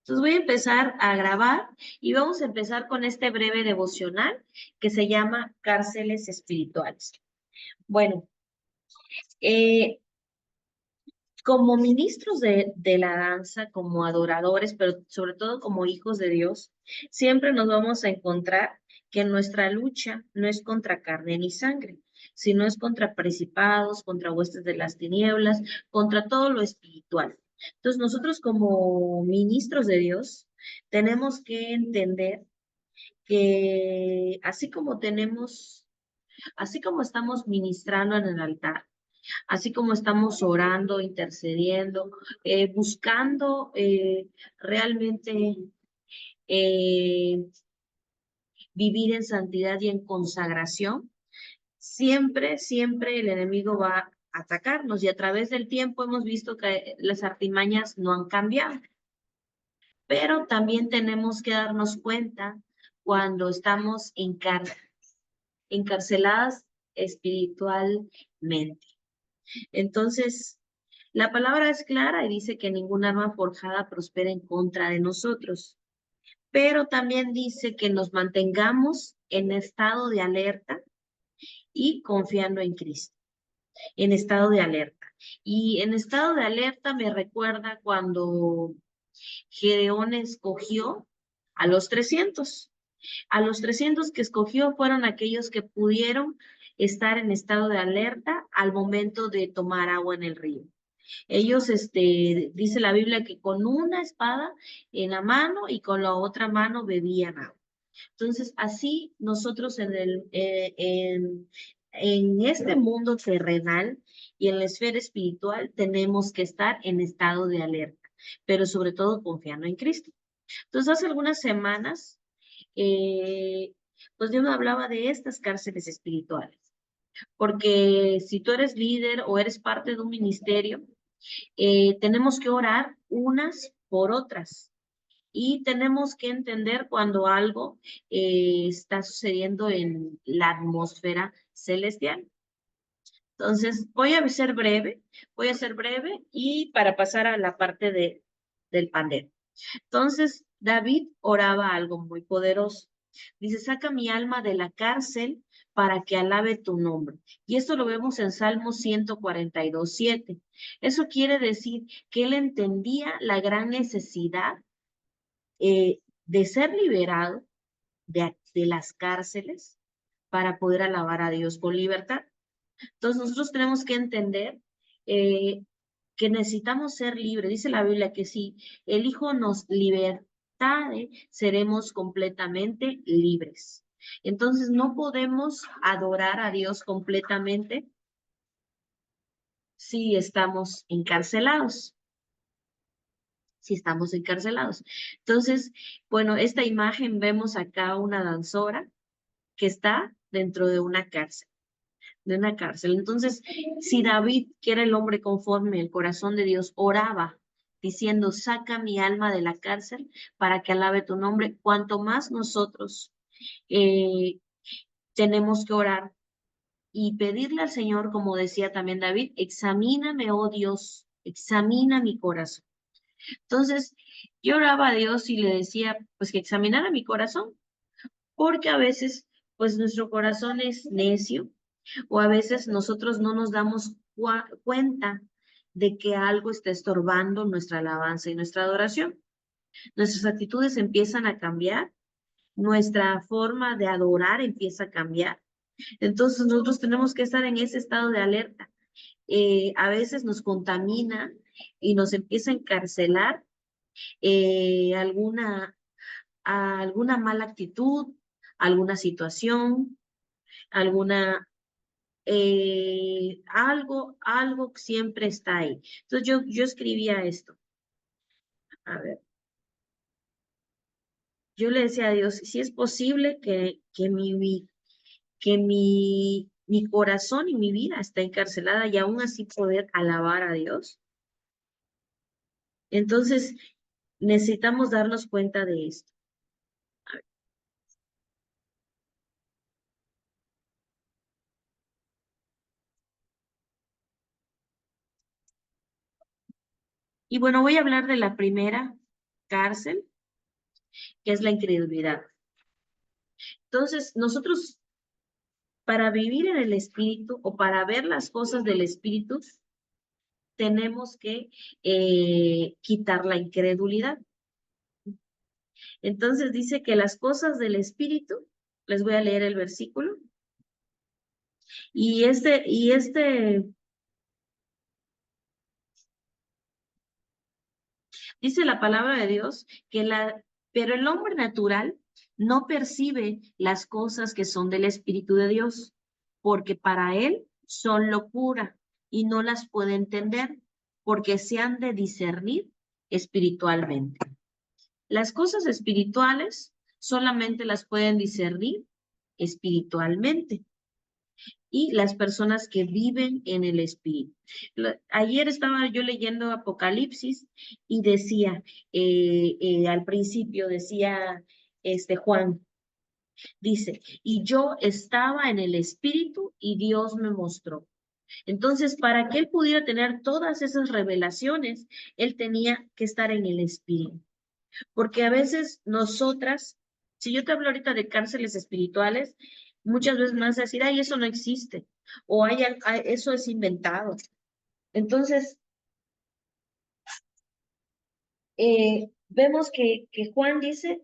Entonces voy a empezar a grabar y vamos a empezar con este breve devocional que se llama Cárceles Espirituales. Bueno, eh, como ministros de la danza, como adoradores, pero sobre todo como hijos de Dios, siempre nos vamos a encontrar que nuestra lucha no es contra carne ni sangre, sino es contra principados, contra huestes de las tinieblas, contra todo lo espiritual. Entonces nosotros como ministros de Dios tenemos que entender que así como estamos ministrando en el altar, así como estamos orando, intercediendo, buscando realmente eh, vivir en santidad y en consagración, siempre el enemigo va a atacarnos y a través del tiempo hemos visto que las artimañas no han cambiado, pero también tenemos que darnos cuenta cuando estamos encarceladas espiritualmente. Entonces, la palabra es clara y dice que ninguna arma forjada prospera en contra de nosotros, pero también dice que nos mantengamos en estado de alerta y confiando en Cristo, en estado de alerta. Y en estado de alerta me recuerda cuando Gedeón escogió a los 300. A los 300 que escogió fueron aquellos que pudieron estar en estado de alerta al momento de tomar agua en el río. Ellos, dice la Biblia que con una espada en la mano y con la otra mano bebían agua. Entonces, así nosotros en este mundo terrenal y en la esfera espiritual tenemos que estar en estado de alerta, pero sobre todo confiando en Cristo. Entonces, hace algunas semanas, eh, pues Dios me hablaba de estas cárceles espirituales, porque si tú eres líder o eres parte de un ministerio, tenemos que orar unas por otras y tenemos que entender cuando algo está sucediendo en la atmósfera celestial. Entonces, voy a ser breve y para pasar a la parte del pandero. Entonces, David oraba algo muy poderoso. Dice, saca mi alma de la cárcel para que alabe tu nombre. Y esto lo vemos en Salmo 142:7. Eso quiere decir que él entendía la gran necesidad de ser liberado de las cárceles para poder alabar a Dios con libertad. Entonces, nosotros tenemos que entender eh, que necesitamos ser libres. Dice la Biblia que si el Hijo nos libertare, seremos completamente libres. Entonces, no podemos adorar a Dios completamente si estamos encarcelados. Si estamos encarcelados. Entonces, bueno, esta imagen vemos acá una danzora que está dentro de una cárcel. Entonces, si David, que era el hombre conforme el corazón de Dios, oraba diciendo, saca mi alma de la cárcel para que alabe tu nombre, cuanto más nosotros eh, tenemos que orar y pedirle al Señor, como decía también David, examíname, oh Dios, examina mi corazón. Entonces, yo oraba a Dios y le decía, pues que examinara mi corazón, porque a veces, pues nuestro corazón es necio o a veces nosotros no nos damos cuenta de que algo está estorbando nuestra alabanza y nuestra adoración. Nuestras actitudes empiezan a cambiar, nuestra forma de adorar empieza a cambiar. Entonces nosotros tenemos que estar en ese estado de alerta. A veces nos contamina y nos empieza a encarcelar alguna mala actitud, alguna situación, alguna algo siempre está ahí. Entonces yo escribía esto. A ver, yo le decía a Dios, si es posible que mi corazón y mi vida está encarcelada y aún así poder alabar a Dios. Entonces necesitamos darnos cuenta de esto. Y bueno, voy a hablar de la primera cárcel, que es la incredulidad. Entonces, nosotros para vivir en el Espíritu o para ver las cosas del Espíritu, tenemos que quitar la incredulidad. Entonces dice que las cosas del Espíritu, les voy a leer el versículo, y dice la palabra de Dios pero el hombre natural no percibe las cosas que son del Espíritu de Dios, porque para él son locura y no las puede entender, porque se han de discernir espiritualmente. Las cosas espirituales solamente las pueden discernir espiritualmente y las personas que viven en el Espíritu. Ayer estaba yo leyendo Apocalipsis y decía, al principio decía Juan, dice, y yo estaba en el Espíritu y Dios me mostró. Entonces, para que él pudiera tener todas esas revelaciones, él tenía que estar en el Espíritu. Porque a veces nosotras, si yo te hablo ahorita de cárceles espirituales, muchas veces me vas a decir, ay, eso no existe, o eso es inventado. Entonces, vemos que Juan dice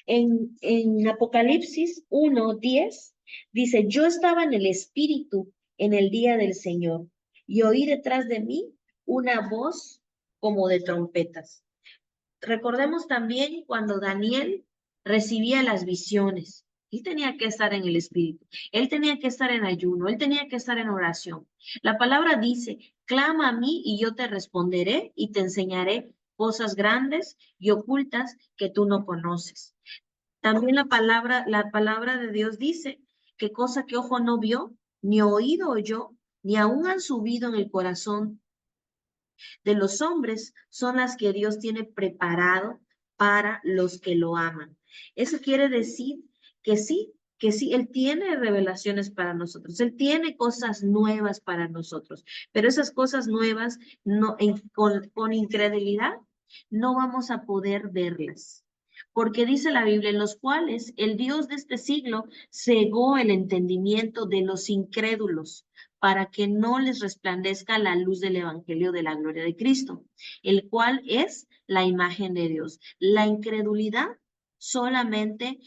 en Apocalipsis 1:10, dice, yo estaba en el Espíritu en el día del Señor y oí detrás de mí una voz como de trompetas. Recordemos también cuando Daniel recibía las visiones. Él tenía que estar en el Espíritu, él tenía que estar en ayuno, él tenía que estar en oración. La palabra dice, clama a mí y yo te responderé y te enseñaré cosas grandes y ocultas que tú no conoces. También la palabra de Dios dice que cosa que ojo no vio, ni oído oyó, ni aún han subido en el corazón de los hombres son las que Dios tiene preparado para los que lo aman. Eso quiere decir que sí, Él tiene revelaciones para nosotros, Él tiene cosas nuevas para nosotros, pero esas cosas nuevas con incredulidad no vamos a poder verlas. Porque dice la Biblia, en los cuales el Dios de este siglo cegó el entendimiento de los incrédulos para que no les resplandezca la luz del Evangelio de la gloria de Cristo, el cual es la imagen de Dios. La incredulidad solamente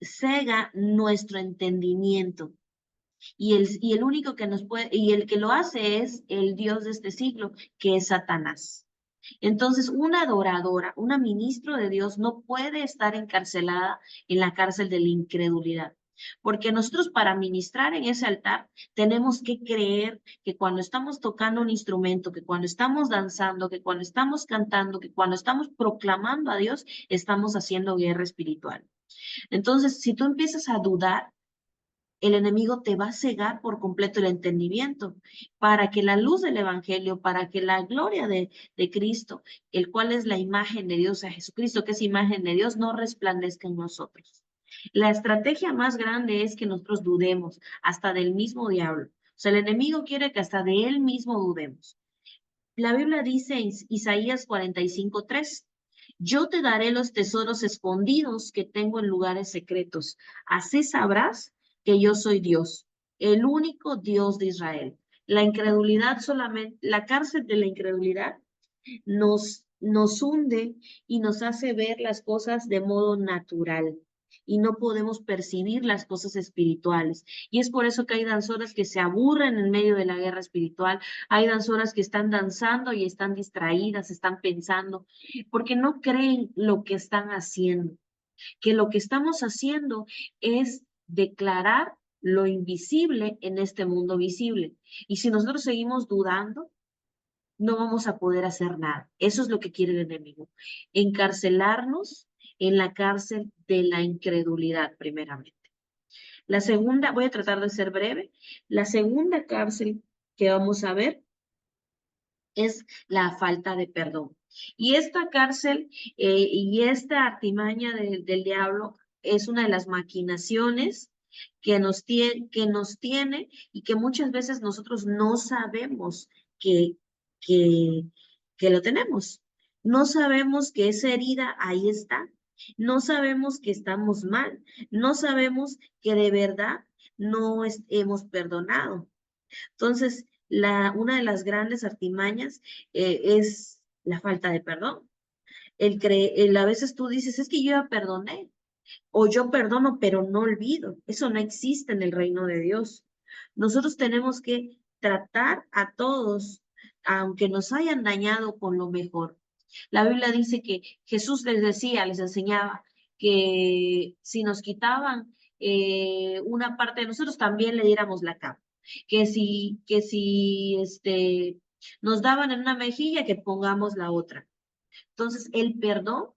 cega nuestro entendimiento. Y el único que nos puede, y el que lo hace es el Dios de este siglo, que es Satanás. Entonces, una adoradora, una ministro de Dios no puede estar encarcelada en la cárcel de la incredulidad. Porque nosotros para ministrar en ese altar tenemos que creer que cuando estamos tocando un instrumento, que cuando estamos danzando, que cuando estamos cantando, que cuando estamos proclamando a Dios, estamos haciendo guerra espiritual. Entonces, si tú empiezas a dudar, el enemigo te va a cegar por completo el entendimiento para que la luz del Evangelio, para que la gloria de Cristo, el cual es la imagen de Dios, a Jesucristo, que es imagen de Dios, no resplandezca en nosotros. La estrategia más grande es que nosotros dudemos hasta del mismo diablo. O sea, el enemigo quiere que hasta de él mismo dudemos. La Biblia dice en Isaías 45:3, yo te daré los tesoros escondidos que tengo en lugares secretos. Así sabrás que yo soy Dios, el único Dios de Israel. La incredulidad solamente, la cárcel de la incredulidad nos hunde y nos hace ver las cosas de modo natural y no podemos percibir las cosas espirituales. Y es por eso que hay danzoras que se aburren en medio de la guerra espiritual, hay danzoras que están danzando y están distraídas, están pensando, porque no creen lo que están haciendo, que lo que estamos haciendo es declarar lo invisible en este mundo visible. Y si nosotros seguimos dudando, no vamos a poder hacer nada. Eso es lo que quiere el enemigo. Encarcelarnos en la cárcel de la incredulidad, primeramente. La segunda, voy a tratar de ser breve, la segunda cárcel que vamos a ver es la falta de perdón. Y esta cárcel y esta artimaña del diablo es una de las maquinaciones que nos tiene y que muchas veces nosotros no sabemos que que, que lo tenemos. No sabemos que esa herida ahí está. No sabemos que estamos mal. No sabemos que de verdad no hemos perdonado. Entonces, una de las grandes artimañas es la falta de perdón. A veces tú dices, es que yo ya perdoné, o yo perdono, pero no olvido. Eso no existe en el reino de Dios. Nosotros tenemos que tratar a todos, aunque nos hayan dañado, con lo mejor. La Biblia dice que Jesús les decía, les enseñaba que si nos quitaban una parte de nosotros, también le diéramos la capa. Que si nos daban en una mejilla, que pongamos la otra. Entonces, el perdón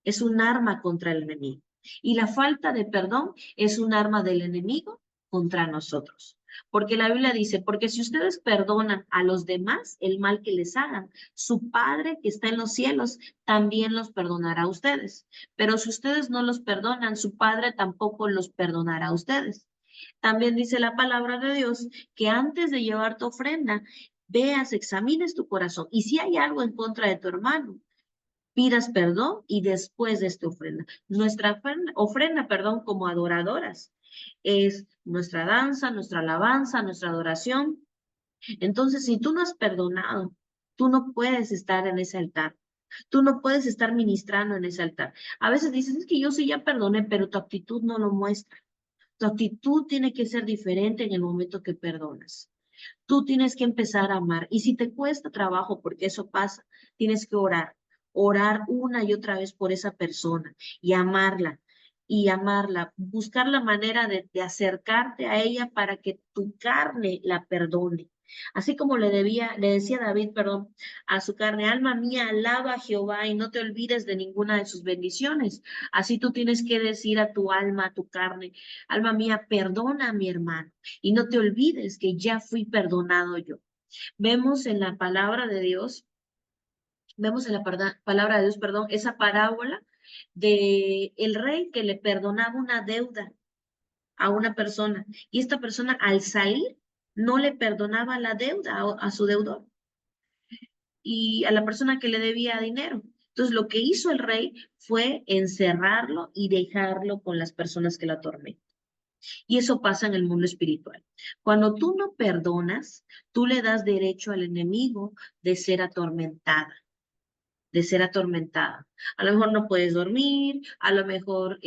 es un arma contra el enemigo. Y la falta de perdón es un arma del enemigo contra nosotros. Porque la Biblia dice, porque si ustedes perdonan a los demás el mal que les hagan, su Padre que está en los cielos también los perdonará a ustedes. Pero si ustedes no los perdonan, su Padre tampoco los perdonará a ustedes. También dice la palabra de Dios que antes de llevar tu ofrenda, veas, examines tu corazón. Y si hay algo en contra de tu hermano, pidas perdón y después de esta ofrenda. Nuestra ofrenda, perdón, como adoradoras, es nuestra danza, nuestra alabanza, nuestra adoración. Entonces, si tú no has perdonado, tú no puedes estar en ese altar. Tú no puedes estar ministrando en ese altar. A veces dices, es que yo sí ya perdoné, pero tu actitud no lo muestra. Tu actitud tiene que ser diferente en el momento que perdonas. Tú tienes que empezar a amar. Y si te cuesta trabajo, porque eso pasa, tienes que orar. Orar una y otra vez por esa persona y amarla. Y amarla, buscar la manera de acercarte a ella para que tu carne la perdone. Así como le decía David, perdón, a su carne, alma mía, alaba a Jehová y no te olvides de ninguna de sus bendiciones. Así tú tienes que decir a tu alma, a tu carne, alma mía, perdona a mi hermano y no te olvides que ya fui perdonado yo. Vemos en la palabra de Dios, vemos en la palabra de Dios, perdón, esa parábola de el rey que le perdonaba una deuda a una persona y esta persona al salir no le perdonaba la deuda a su deudor y a la persona que le debía dinero. Entonces lo que hizo el rey fue encerrarlo y dejarlo con las personas que lo atormentan. Y eso pasa en el mundo espiritual. Cuando tú no perdonas, tú le das derecho al enemigo de ser atormentada, de ser atormentada. A lo mejor no puedes dormir, a lo mejor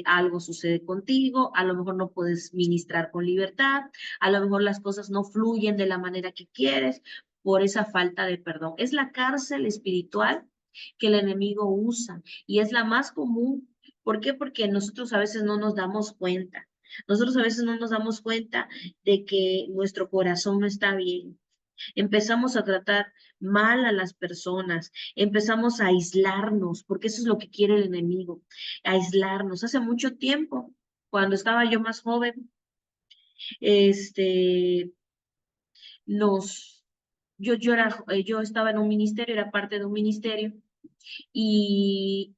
algo sucede contigo, a lo mejor no puedes ministrar con libertad, a lo mejor las cosas no fluyen de la manera que quieres por esa falta de perdón. Es la cárcel espiritual que el enemigo usa y es la más común. ¿Por qué? Porque nosotros a veces no nos damos cuenta. Nosotros a veces no nos damos cuenta de que nuestro corazón no está bien. Empezamos a tratar mal a las personas, empezamos a aislarnos, porque eso es lo que quiere el enemigo, aislarnos. Hace mucho tiempo, cuando estaba yo más joven, este, nos, yo estaba en un ministerio, era parte de un ministerio, y,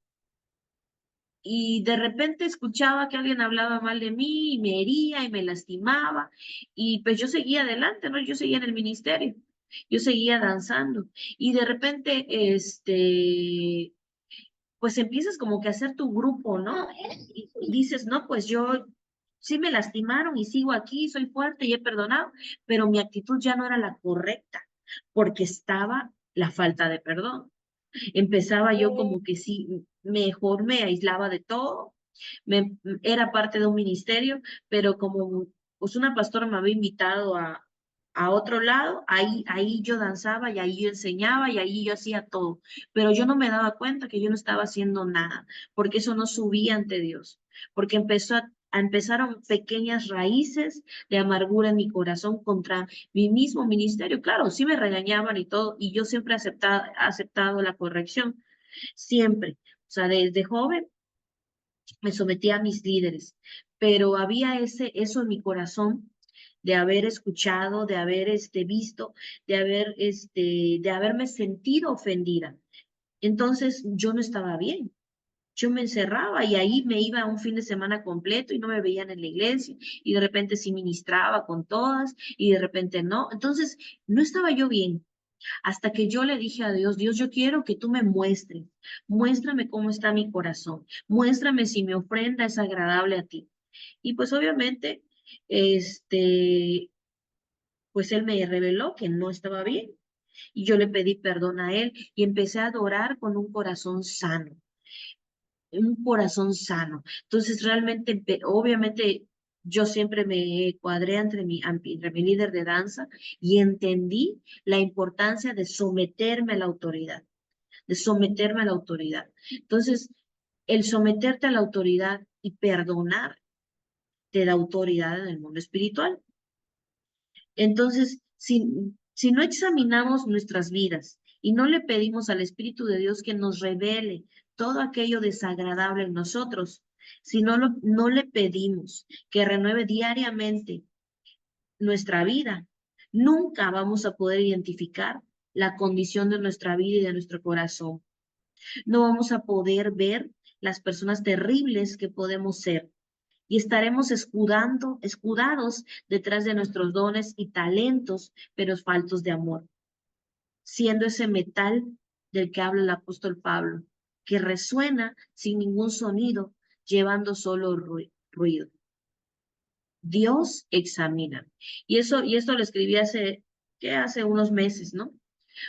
y de repente escuchaba que alguien hablaba mal de mí y me hería y me lastimaba, y pues yo seguía adelante, ¿no? Yo seguía en el ministerio. Yo seguía danzando y de repente, pues empiezas como que a hacer tu grupo, ¿no? Y dices, no, pues yo sí me lastimaron y sigo aquí, soy fuerte y he perdonado, pero mi actitud ya no era la correcta porque estaba la falta de perdón. Empezaba yo como que sí, mejor me aislaba de todo, era parte de un ministerio, pero como pues una pastora me había invitado a otro lado, ahí yo danzaba y ahí yo enseñaba y ahí yo hacía todo, pero yo no me daba cuenta que yo no estaba haciendo nada, porque eso no subía ante Dios, porque empezaron pequeñas raíces de amargura en mi corazón contra mi mismo ministerio. Claro, sí me regañaban y todo, y yo siempre he aceptado la corrección, siempre. O sea, desde joven me sometía a mis líderes, pero había eso en mi corazón de haber escuchado, de haber visto, de haberme sentido ofendida. Entonces yo no estaba bien. Yo me encerraba y ahí me iba un fin de semana completo y no me veían en la iglesia y de repente sí ministraba con todas y de repente no. Entonces no estaba yo bien. hasta que yo le dije a Dios, Dios, yo quiero que tú me muestres, muéstrame cómo está mi corazón, muéstrame si mi ofrenda es agradable a ti. Y pues obviamente, este, pues él me reveló que no estaba bien. Y yo le pedí perdón a él y empecé a adorar con un corazón sano, un corazón sano. Entonces, realmente, obviamente, yo siempre me cuadré entre mi líder de danza y entendí la importancia de someterme a la autoridad, de someterme a la autoridad. Entonces, el someterte a la autoridad y perdonar te da autoridad en el mundo espiritual. Entonces, si no examinamos nuestras vidas y no le pedimos al Espíritu de Dios que nos revele todo aquello desagradable en nosotros, si no le pedimos que renueve diariamente nuestra vida, nunca vamos a poder identificar la condición de nuestra vida y de nuestro corazón. No vamos a poder ver las personas terribles que podemos ser y estaremos escudados detrás de nuestros dones y talentos, pero faltos de amor, siendo ese metal del que habla el apóstol Pablo, que resuena sin ningún sonido, llevando solo ruido. Dios examina. Y esto lo escribí hace unos meses, ¿no?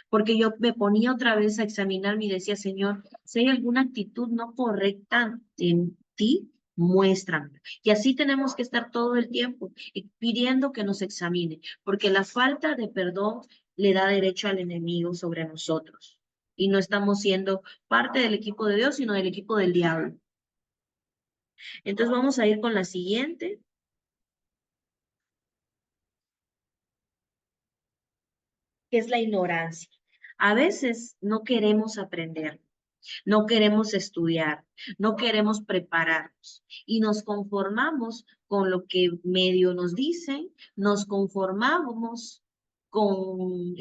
Porque yo me ponía otra vez a examinarme y decía, Señor, si hay alguna actitud no correcta en ti, muéstrame. Y así tenemos que estar todo el tiempo pidiendo que nos examine, porque la falta de perdón le da derecho al enemigo sobre nosotros. Y no estamos siendo parte del equipo de Dios, sino del equipo del diablo. Entonces vamos a ir con la siguiente, que es la ignorancia. A veces no queremos aprender. No queremos estudiar, no queremos prepararnos y nos conformamos con lo que medio nos dicen, nos conformamos con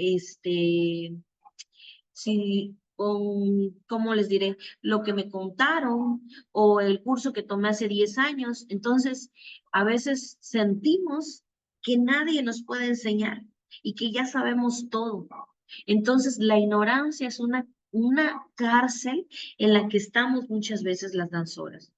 ¿cómo les diré? Lo que me contaron o el curso que tomé hace 10 años. Entonces, a veces sentimos que nadie nos puede enseñar y que ya sabemos todo. Entonces, la ignorancia es una cárcel en la que estamos muchas veces las danzoras.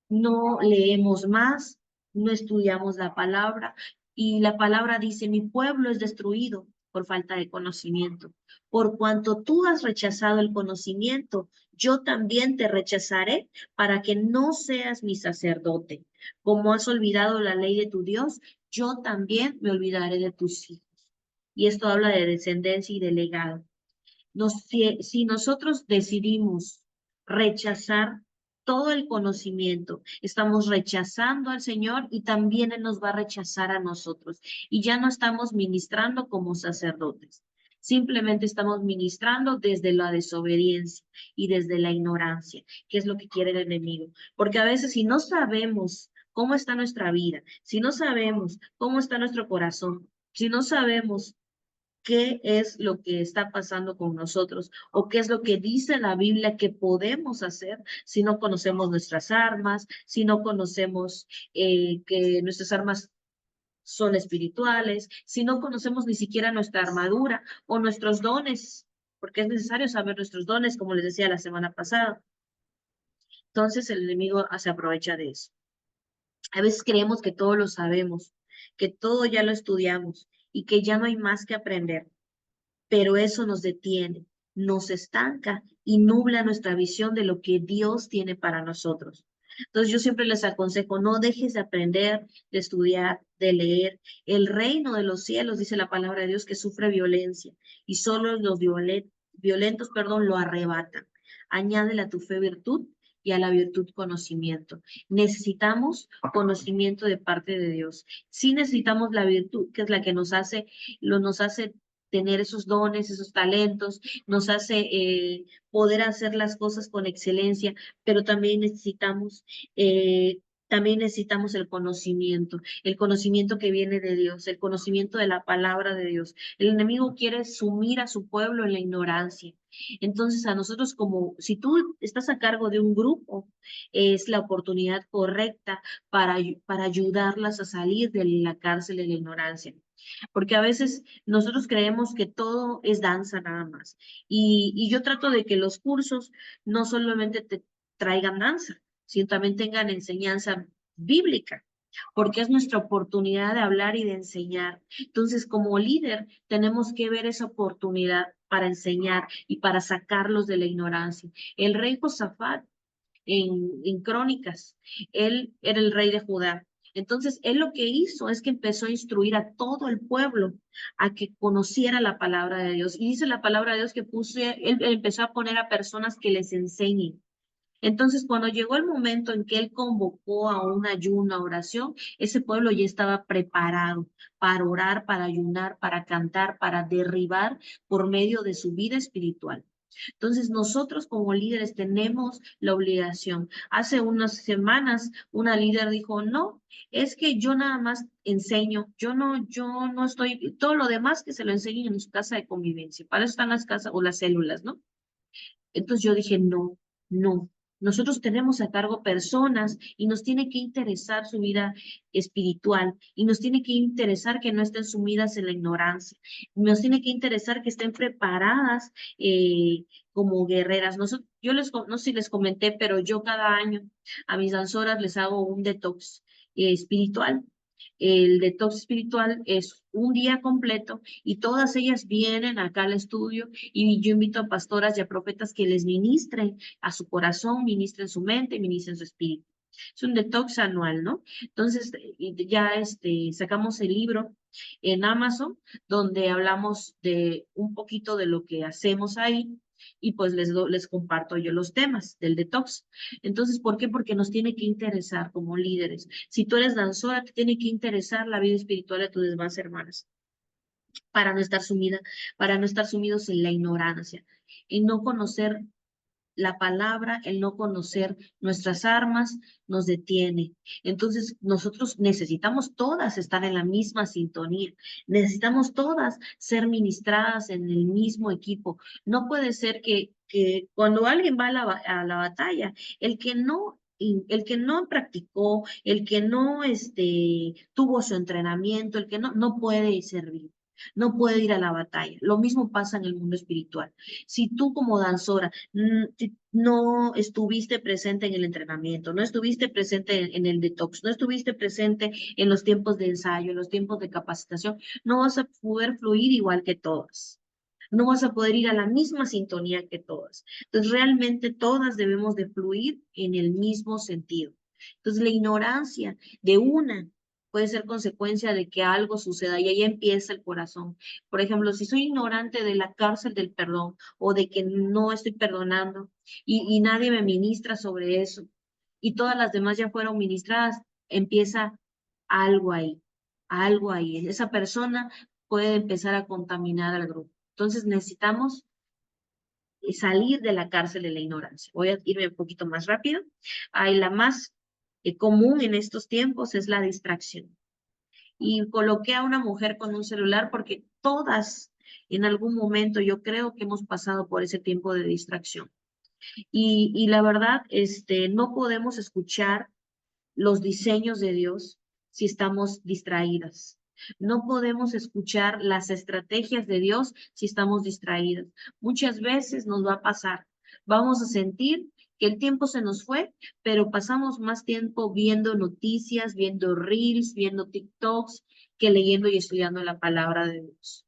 No leemos más, no estudiamos la palabra y la palabra dice, mi pueblo es destruido por falta de conocimiento. Por cuanto tú has rechazado el conocimiento, yo también te rechazaré para que no seas mi sacerdote. Como has olvidado la ley de tu Dios, yo también me olvidaré de tus hijos. Y esto habla de descendencia y de legado. Si nosotros decidimos rechazar todo el conocimiento, estamos rechazando al Señor y también Él nos va a rechazar a nosotros. Y ya no estamos ministrando como sacerdotes. Simplemente estamos ministrando desde la desobediencia y desde la ignorancia, que es lo que quiere el enemigo. Porque a veces si no sabemos cómo está nuestra vida, si no sabemos cómo está nuestro corazón, si no sabemos qué es lo que está pasando con nosotros o qué es lo que dice la Biblia que podemos hacer si no conocemos nuestras armas, si no conocemos que nuestras armas son espirituales, si no conocemos ni siquiera nuestra armadura o nuestros dones, porque es necesario saber nuestros dones, como les decía la semana pasada. Entonces el enemigo se aprovecha de eso. A veces creemos que todo lo sabemos, que todo ya lo estudiamos y que ya no hay más que aprender, pero eso nos detiene, nos estanca y nubla nuestra visión de lo que Dios tiene para nosotros. Entonces yo siempre les aconsejo, no dejes de aprender, de estudiar, de leer. El reino de los cielos, dice la palabra de Dios, que sufre violencia y solo los violentos, lo arrebatan. Añádele a tu fe virtud y a la virtud conocimiento. Necesitamos conocimiento de parte de Dios. Sí necesitamos la virtud, que es la que nos hace tener esos dones, esos talentos, nos hace poder hacer las cosas con excelencia, pero también necesitamos el conocimiento que viene de Dios, el conocimiento de la palabra de Dios. El enemigo quiere sumir a su pueblo en la ignorancia. Entonces, a nosotros si tú estás a cargo de un grupo, es la oportunidad correcta para ayudarlas a salir de la cárcel de la ignorancia. porque a veces nosotros creemos que todo es danza nada más. Y yo trato de que los cursos no solamente te traigan danza, sino también tengan enseñanza bíblica, porque es nuestra oportunidad de hablar y de enseñar. Entonces, como líder, tenemos que ver esa oportunidad para enseñar y para sacarlos de la ignorancia. El rey Josafat en Crónicas. Él era el rey de Judá. Entonces, él lo que hizo es que empezó a instruir a todo el pueblo a que conociera la palabra de Dios. Y dice la palabra de Dios que él empezó a poner a personas que les enseñen. Entonces, cuando llegó el momento en que él convocó a un ayuno, a oración, ese pueblo ya estaba preparado para orar, para ayunar, para cantar, para derribar por medio de su vida espiritual. Entonces, nosotros como líderes tenemos la obligación. Hace unas semanas, una líder dijo, no, es que yo nada más enseño, yo no estoy, todo lo demás que se lo enseñen en su casa de convivencia. Para eso están las casas o las células, ¿no? Entonces yo dije, no, no. Nosotros tenemos a cargo personas y nos tiene que interesar su vida espiritual y nos tiene que interesar que no estén sumidas en la ignorancia. Nos tiene que interesar que estén preparadas como guerreras. No sé si les comenté, pero yo cada año a mis danzoras les hago un detox espiritual. El detox espiritual es un día completo y todas ellas vienen acá al estudio y yo invito a pastoras y a profetas que les ministren a su corazón, ministren su mente, ministren su espíritu. Es un detox anual, ¿no? Entonces, ya sacamos el libro en Amazon, donde hablamos de un poquito de lo que hacemos ahí y pues les comparto yo los temas del detox. Entonces, ¿por qué? Porque nos tiene que interesar como líderes. Si tú eres danzora, te tiene que interesar la vida espiritual de tus demás hermanas para no estar sumidos en la ignorancia, en no conocer la palabra, el no conocer nuestras armas nos detiene. Entonces, nosotros necesitamos todas estar en la misma sintonía, necesitamos todas ser ministradas en el mismo equipo. No puede ser que cuando alguien va a a la batalla, el que no practicó, el que no tuvo su entrenamiento, el que no puede servir. No puede ir a la batalla. Lo mismo pasa en el mundo espiritual. Si tú como danzora si no estuviste presente en el entrenamiento, no estuviste presente en el detox, no estuviste presente en los tiempos de ensayo, en los tiempos de capacitación, no vas a poder fluir igual que todas. No vas a poder ir a la misma sintonía que todas. Entonces, realmente todas debemos de fluir en el mismo sentido. Entonces, la ignorancia de una puede ser consecuencia de que algo suceda y ahí empieza el corazón. Por ejemplo, si soy ignorante de la cárcel del perdón o de que no estoy perdonando y nadie me ministra sobre eso y todas las demás ya fueron ministradas, empieza algo ahí, algo ahí. Esa persona puede empezar a contaminar al grupo. Entonces necesitamos salir de la cárcel de la ignorancia. Voy a irme un poquito más rápido. Ahí la más común en estos tiempos es la distracción. Y coloqué a una mujer con un celular porque todas en algún momento yo creo que hemos pasado por ese tiempo de distracción. Y la verdad, no podemos escuchar los diseños de Dios si estamos distraídas. No podemos escuchar las estrategias de Dios si estamos distraídas. Muchas veces nos va a pasar. Vamos a sentir que el tiempo se nos fue, pero pasamos más tiempo viendo noticias, viendo reels, viendo TikToks, que leyendo y estudiando la palabra de Dios.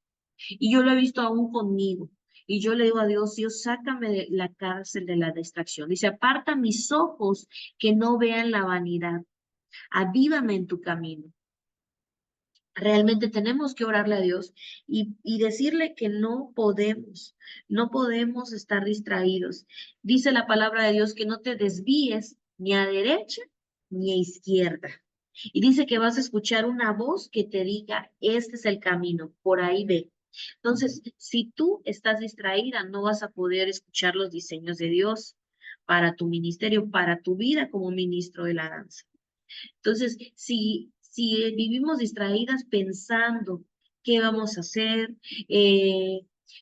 Y yo lo he visto aún conmigo. Y yo le digo a Dios, Dios, sácame de la cárcel de la distracción. Dice, aparta mis ojos que no vean la vanidad. Avívame en tu camino. Realmente tenemos que orarle a Dios y decirle que no podemos estar distraídos. Dice la palabra de Dios que no te desvíes ni a derecha ni a izquierda. Y dice que vas a escuchar una voz que te diga, este es el camino, por ahí ve. Entonces, si tú estás distraída, no vas a poder escuchar los diseños de Dios para tu ministerio, para tu vida como ministro de la danza. Entonces, si vivimos distraídas pensando qué vamos a hacer,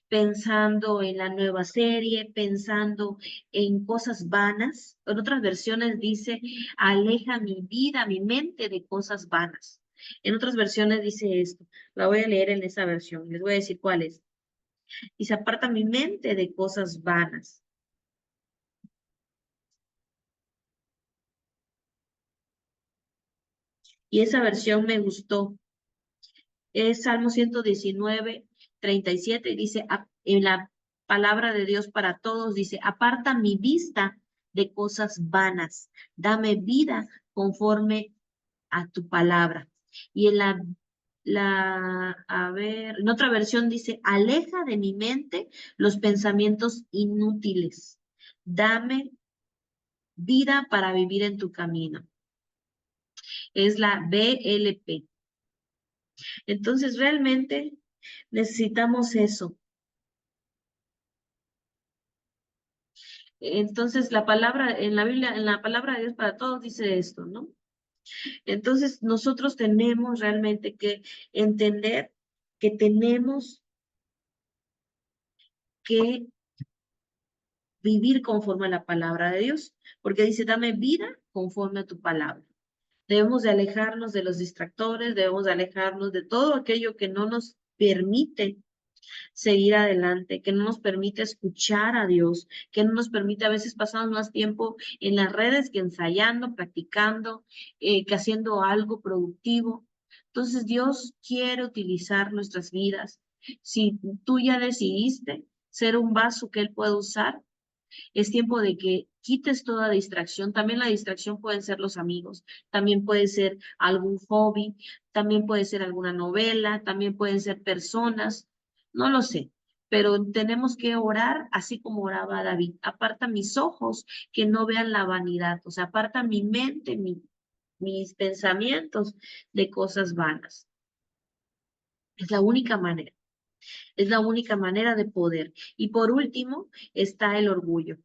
pensando en la nueva serie, pensando en cosas vanas, en otras versiones dice, aleja mi vida, mi mente de cosas vanas. En otras versiones dice esto. La voy a leer en esa versión. Les voy a decir cuál es. Dice, aparta mi mente de cosas vanas. Y esa versión me gustó. Es Salmo 119, 37. Dice, en la palabra de Dios para todos, dice, aparta mi vista de cosas vanas. Dame vida conforme a tu palabra. Y en a ver, en otra versión dice, aleja de mi mente los pensamientos inútiles. Dame vida para vivir en tu camino. Es la BLP. Entonces, realmente necesitamos eso. Entonces, la palabra, en la Biblia, en la palabra de Dios para todos dice esto, ¿no? Entonces, nosotros tenemos realmente que entender que tenemos que vivir conforme a la palabra de Dios, porque dice, dame vida conforme a tu palabra. Debemos de alejarnos de los distractores, debemos de alejarnos de todo aquello que no nos permite seguir adelante, que no nos permite escuchar a Dios, que no nos permite a veces pasar más tiempo en las redes que ensayando, practicando, que haciendo algo productivo. Entonces Dios quiere utilizar nuestras vidas. Si tú ya decidiste ser un vaso que Él puede usar, es tiempo de que quites toda distracción. También la distracción pueden ser los amigos, también puede ser algún hobby, también puede ser alguna novela, también pueden ser personas, no lo sé. Pero tenemos que orar así como oraba David. Aparta mis ojos que no vean la vanidad. O sea, aparta mi mente, mis pensamientos de cosas vanas. Es la única manera. Es la única manera de poder. Y por último está el orgullo.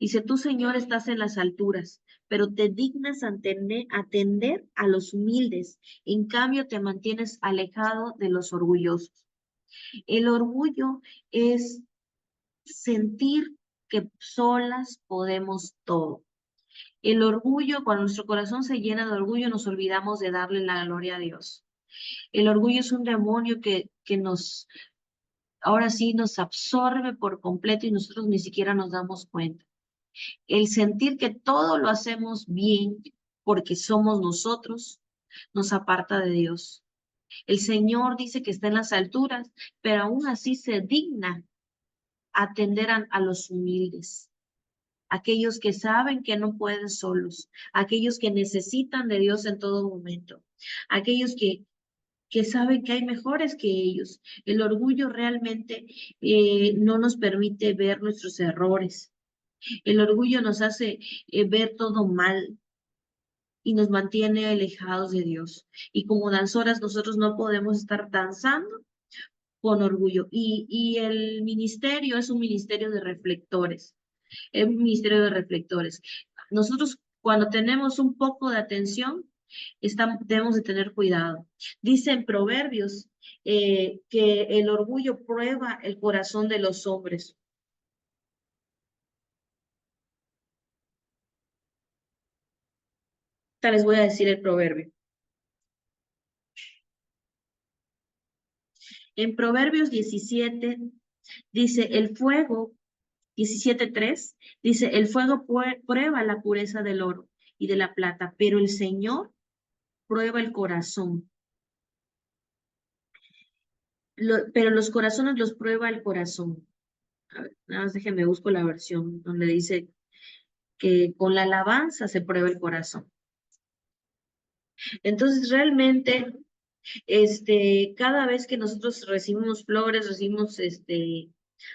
Dice, tú, Señor, estás en las alturas, pero te dignas atender a los humildes. En cambio, te mantienes alejado de los orgullosos. El orgullo es sentir que solas podemos todo. El orgullo, cuando nuestro corazón se llena de orgullo, nos olvidamos de darle la gloria a Dios. El orgullo es un demonio que ahora sí, nos absorbe por completo y nosotros ni siquiera nos damos cuenta. El sentir que todo lo hacemos bien porque somos nosotros nos aparta de Dios. El Señor dice que está en las alturas, pero aún así se digna atender a los humildes, aquellos que saben que no pueden solos, aquellos que necesitan de Dios en todo momento, aquellos que saben que hay mejores que ellos. El orgullo realmente no nos permite ver nuestros errores. El orgullo nos hace ver todo mal y nos mantiene alejados de Dios. Y como danzoras nosotros no podemos estar danzando con orgullo. Y el ministerio es un ministerio de reflectores. Es un ministerio de reflectores. Nosotros cuando tenemos un poco de atención, debemos de tener cuidado. Dice en Proverbios que el orgullo prueba el corazón de los hombres. Les voy a decir el proverbio. En Proverbios 17 dice, el fuego, 17:3, dice, el fuego prueba la pureza del oro y de la plata, pero el Señor prueba el corazón. Pero los corazones los prueba el corazón. A ver, nada más déjenme busco la versión donde dice que con la alabanza se prueba el corazón. Entonces, realmente, cada vez que nosotros recibimos flores, recibimos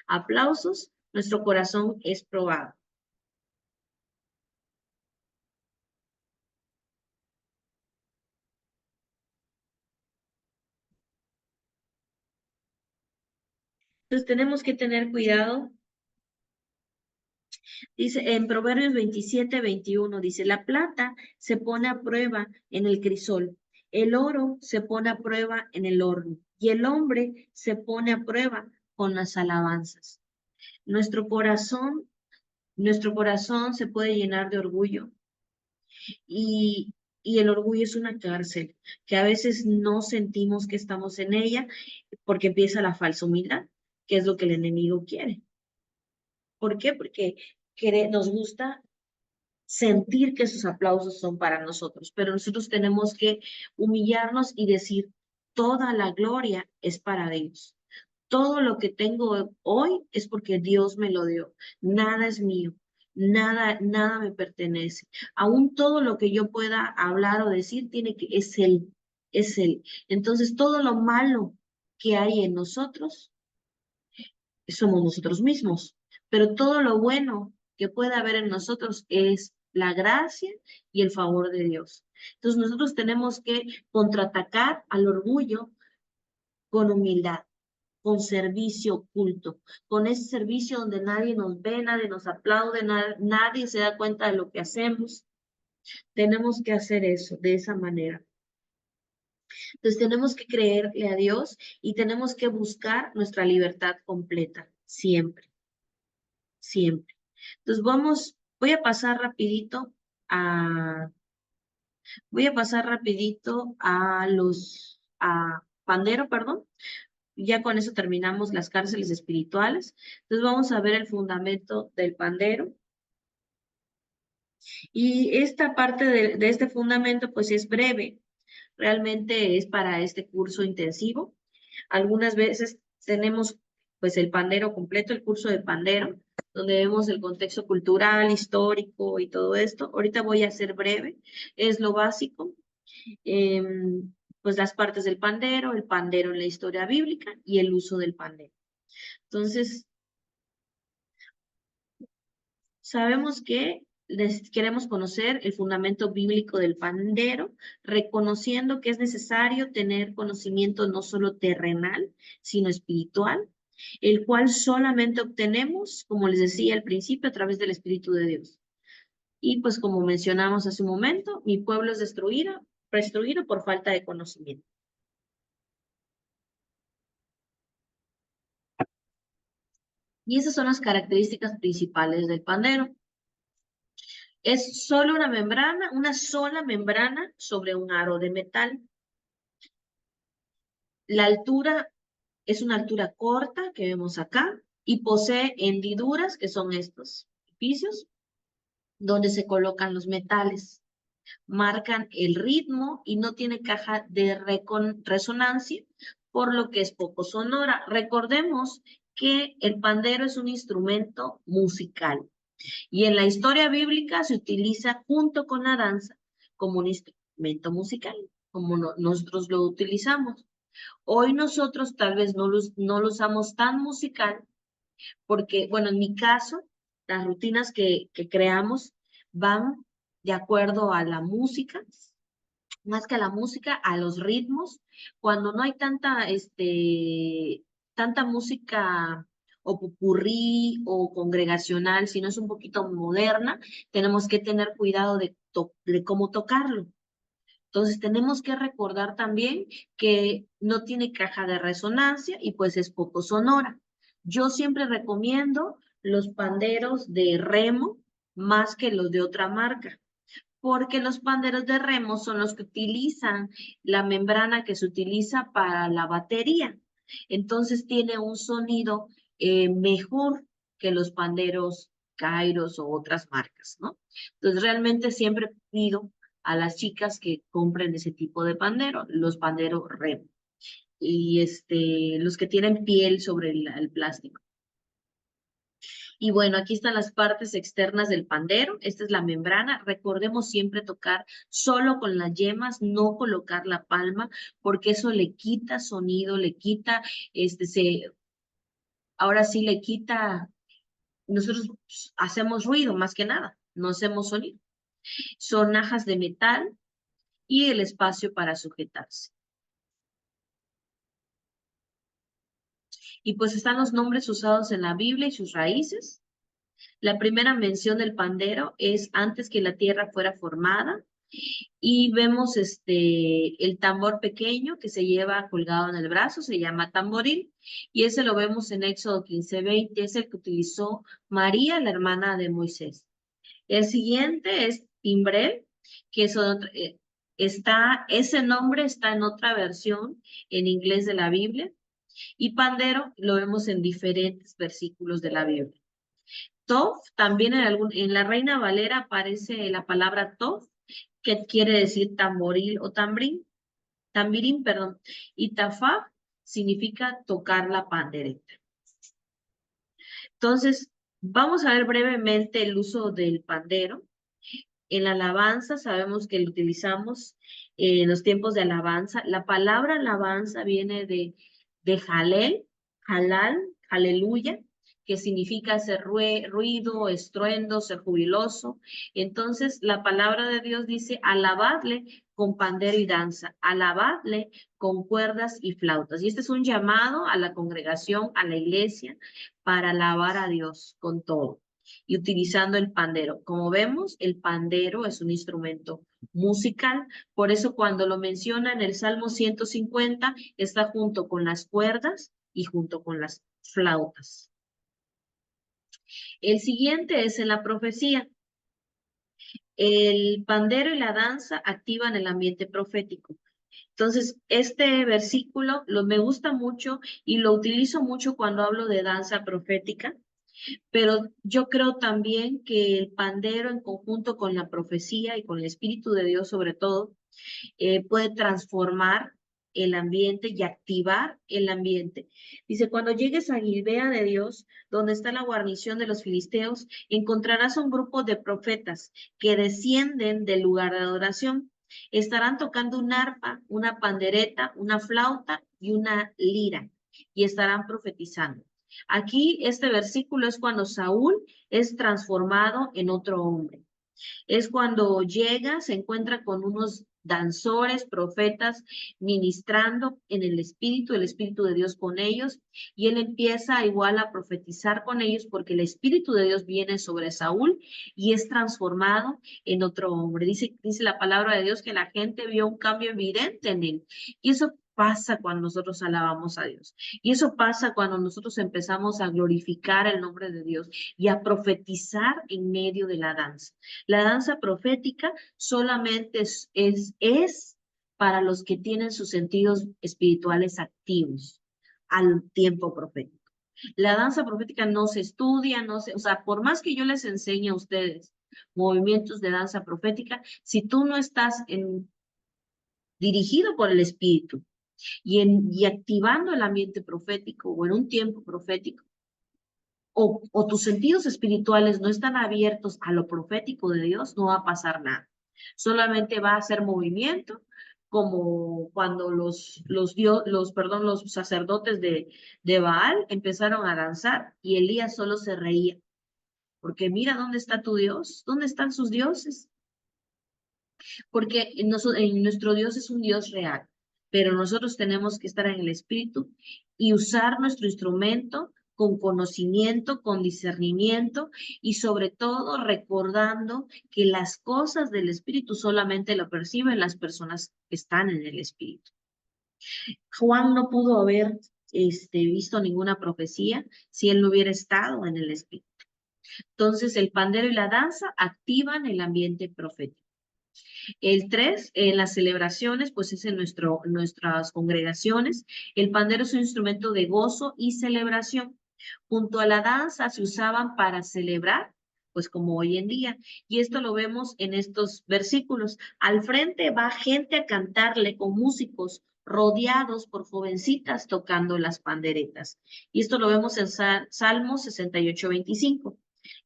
aplausos, nuestro corazón es probado. Entonces, tenemos que tener cuidado. Dice en Proverbios 27:21, dice, la plata se pone a prueba en el crisol, el oro se pone a prueba en el horno, y el hombre se pone a prueba con las alabanzas. Nuestro corazón se puede llenar de orgullo Y el orgullo es una cárcel que a veces no sentimos que estamos en ella porque empieza la falsa humildad, que es lo que el enemigo quiere. ¿Por qué? Porque nos gusta sentir que esos aplausos son para nosotros, pero nosotros tenemos que humillarnos y decir, toda la gloria es para Dios. Todo lo que tengo hoy es porque Dios me lo dio. Nada es mío. Nada me pertenece. Aún todo lo que yo pueda hablar o decir es Él, es Él. Entonces, todo lo malo que hay en nosotros somos nosotros mismos, pero todo lo bueno que puede haber en nosotros es la gracia y el favor de Dios. Entonces, nosotros tenemos que contraatacar al orgullo con humildad, con servicio oculto, con ese servicio donde nadie nos ve, nadie nos aplaude, nadie se da cuenta de lo que hacemos. Tenemos que hacer eso de esa manera. Entonces tenemos que creerle a Dios y tenemos que buscar nuestra libertad completa, siempre, siempre. Entonces a, voy a pasar rapidito a Pandero, perdón. Ya con eso terminamos las cárceles espirituales. Entonces vamos a ver el fundamento del pandero. Y esta parte de este fundamento pues es breve. Realmente es para este curso intensivo. Algunas veces tenemos pues el pandero completo, el curso de pandero, donde vemos el contexto cultural, histórico y todo esto. Ahorita voy a hacer breve. Es lo básico. Pues las partes del pandero, el pandero en la historia bíblica y el uso del pandero. Entonces, sabemos que queremos conocer el fundamento bíblico del pandero, reconociendo que es necesario tener conocimiento no solo terrenal, sino espiritual, el cual solamente obtenemos, como les decía al principio, a través del Espíritu de Dios. Y pues como mencionamos hace un momento, mi pueblo es destruido por falta de conocimiento. Y esas son las características principales del pandero. Es solo una sola membrana sobre un aro de metal. La altura es una altura corta que vemos acá y posee hendiduras, que son estos orificios, donde se colocan los metales. Marcan el ritmo y no tiene caja de resonancia, por lo que es poco sonora. Recordemos que el pandero es un instrumento musical. Y en la historia bíblica se utiliza junto con la danza como un instrumento musical, como nosotros lo utilizamos. Hoy nosotros tal vez no lo usamos tan musical porque, bueno, en mi caso, las rutinas que creamos van de acuerdo a la música, más que a la música, a los ritmos. Cuando no hay tanta música o popurrí o congregacional, sino es un poquito moderna, tenemos que tener cuidado de cómo tocarlo. Entonces tenemos que recordar también que no tiene caja de resonancia y pues es poco sonora. Yo siempre recomiendo los panderos de remo más que los de otra marca, porque los panderos de remo son los que utilizan la membrana que se utiliza para la batería. Entonces tiene un sonido mejor que los panderos Kairos o otras marcas, ¿no? Entonces realmente siempre pido a las chicas que compren ese tipo de pandero, los panderos remo. Y los que tienen piel sobre el plástico. Y bueno, aquí están las partes externas del pandero. Esta es la membrana. Recordemos siempre tocar solo con las yemas, no colocar la palma, porque eso le quita sonido, le quita, ahora sí le quita, nosotros hacemos ruido más que nada, no hacemos sonido. Son najas de metal y el espacio para sujetarse. Y pues están los nombres usados en la Biblia y sus raíces. La primera mención del pandero es antes que la tierra fuera formada y vemos el tambor pequeño que se lleva colgado en el brazo, se llama tamboril, y ese lo vemos en Éxodo 15:20, es el que utilizó María, la hermana de Moisés. El siguiente es timbrel, que es Ese nombre está en otra versión en inglés de la Biblia, y pandero lo vemos en diferentes versículos de la Biblia. Tov, también en la Reina Valera aparece la palabra tov, que quiere decir tamboril o tambirín, perdón, y tafá significa tocar la pandereta. Entonces, vamos a ver brevemente el uso del pandero. En la alabanza sabemos que lo utilizamos en los tiempos de alabanza. La palabra alabanza viene de jalel, halal, aleluya, que significa hacer ruido, estruendo, ser jubiloso. Entonces, la palabra de Dios dice, alabadle con pandero y danza, alabadle con cuerdas y flautas. Y este es un llamado a la congregación, a la iglesia, para alabar a Dios con todo y utilizando el pandero. Como vemos, el pandero es un instrumento musical, por eso cuando lo menciona en el Salmo 150, está junto con las cuerdas y junto con las flautas. El siguiente es en la profecía. El pandero y la danza activan el ambiente profético. Entonces, este versículo me gusta mucho y lo utilizo mucho cuando hablo de danza profética, pero yo creo también que el pandero en conjunto con la profecía y con el Espíritu de Dios sobre todo, puede transformar el ambiente y activar el ambiente. Dice, cuando llegues a Gibea de Dios, donde está la guarnición de los filisteos, encontrarás un grupo de profetas que descienden del lugar de adoración. Estarán tocando un arpa, una pandereta, una flauta y una lira, y estarán profetizando. Aquí este versículo es cuando Saúl es transformado en otro hombre. Es cuando llega, se encuentra con unos danzores, profetas, ministrando en el Espíritu de Dios con ellos, y él empieza igual a profetizar con ellos porque el Espíritu de Dios viene sobre Saúl y es transformado en otro hombre. Dice la palabra de Dios que la gente vio un cambio evidente en él, y eso pasa cuando nosotros alabamos a Dios. Y eso pasa cuando nosotros empezamos a glorificar el nombre de Dios y a profetizar en medio de la danza. La danza profética solamente es para los que tienen sus sentidos espirituales activos al tiempo profético. La danza profética no se estudia, o sea, por más que yo les enseñe a ustedes movimientos de danza profética, si tú no estás dirigido por el Espíritu y activando el ambiente profético o en un tiempo profético, o tus sentidos espirituales no están abiertos a lo profético de Dios, no va a pasar nada. Solamente va a hacer movimiento, como cuando los sacerdotes de Baal empezaron a danzar y Elías solo se reía. Porque mira, ¿dónde está tu Dios? ¿Dónde están sus dioses? Porque nuestro Dios es un Dios real, pero nosotros tenemos que estar en el Espíritu y usar nuestro instrumento con conocimiento, con discernimiento y sobre todo recordando que las cosas del Espíritu solamente lo perciben las personas que están en el Espíritu. Juan no pudo haber visto ninguna profecía si él no hubiera estado en el Espíritu. Entonces, el pandero y la danza activan el ambiente profético. El 3, en las celebraciones, pues es en nuestras congregaciones. El pandero es un instrumento de gozo y celebración. Junto a la danza se usaban para celebrar, pues como hoy en día. Y esto lo vemos en estos versículos. Al frente va gente a cantarle con músicos rodeados por jovencitas tocando las panderetas. Y esto lo vemos en Salmo 68:25.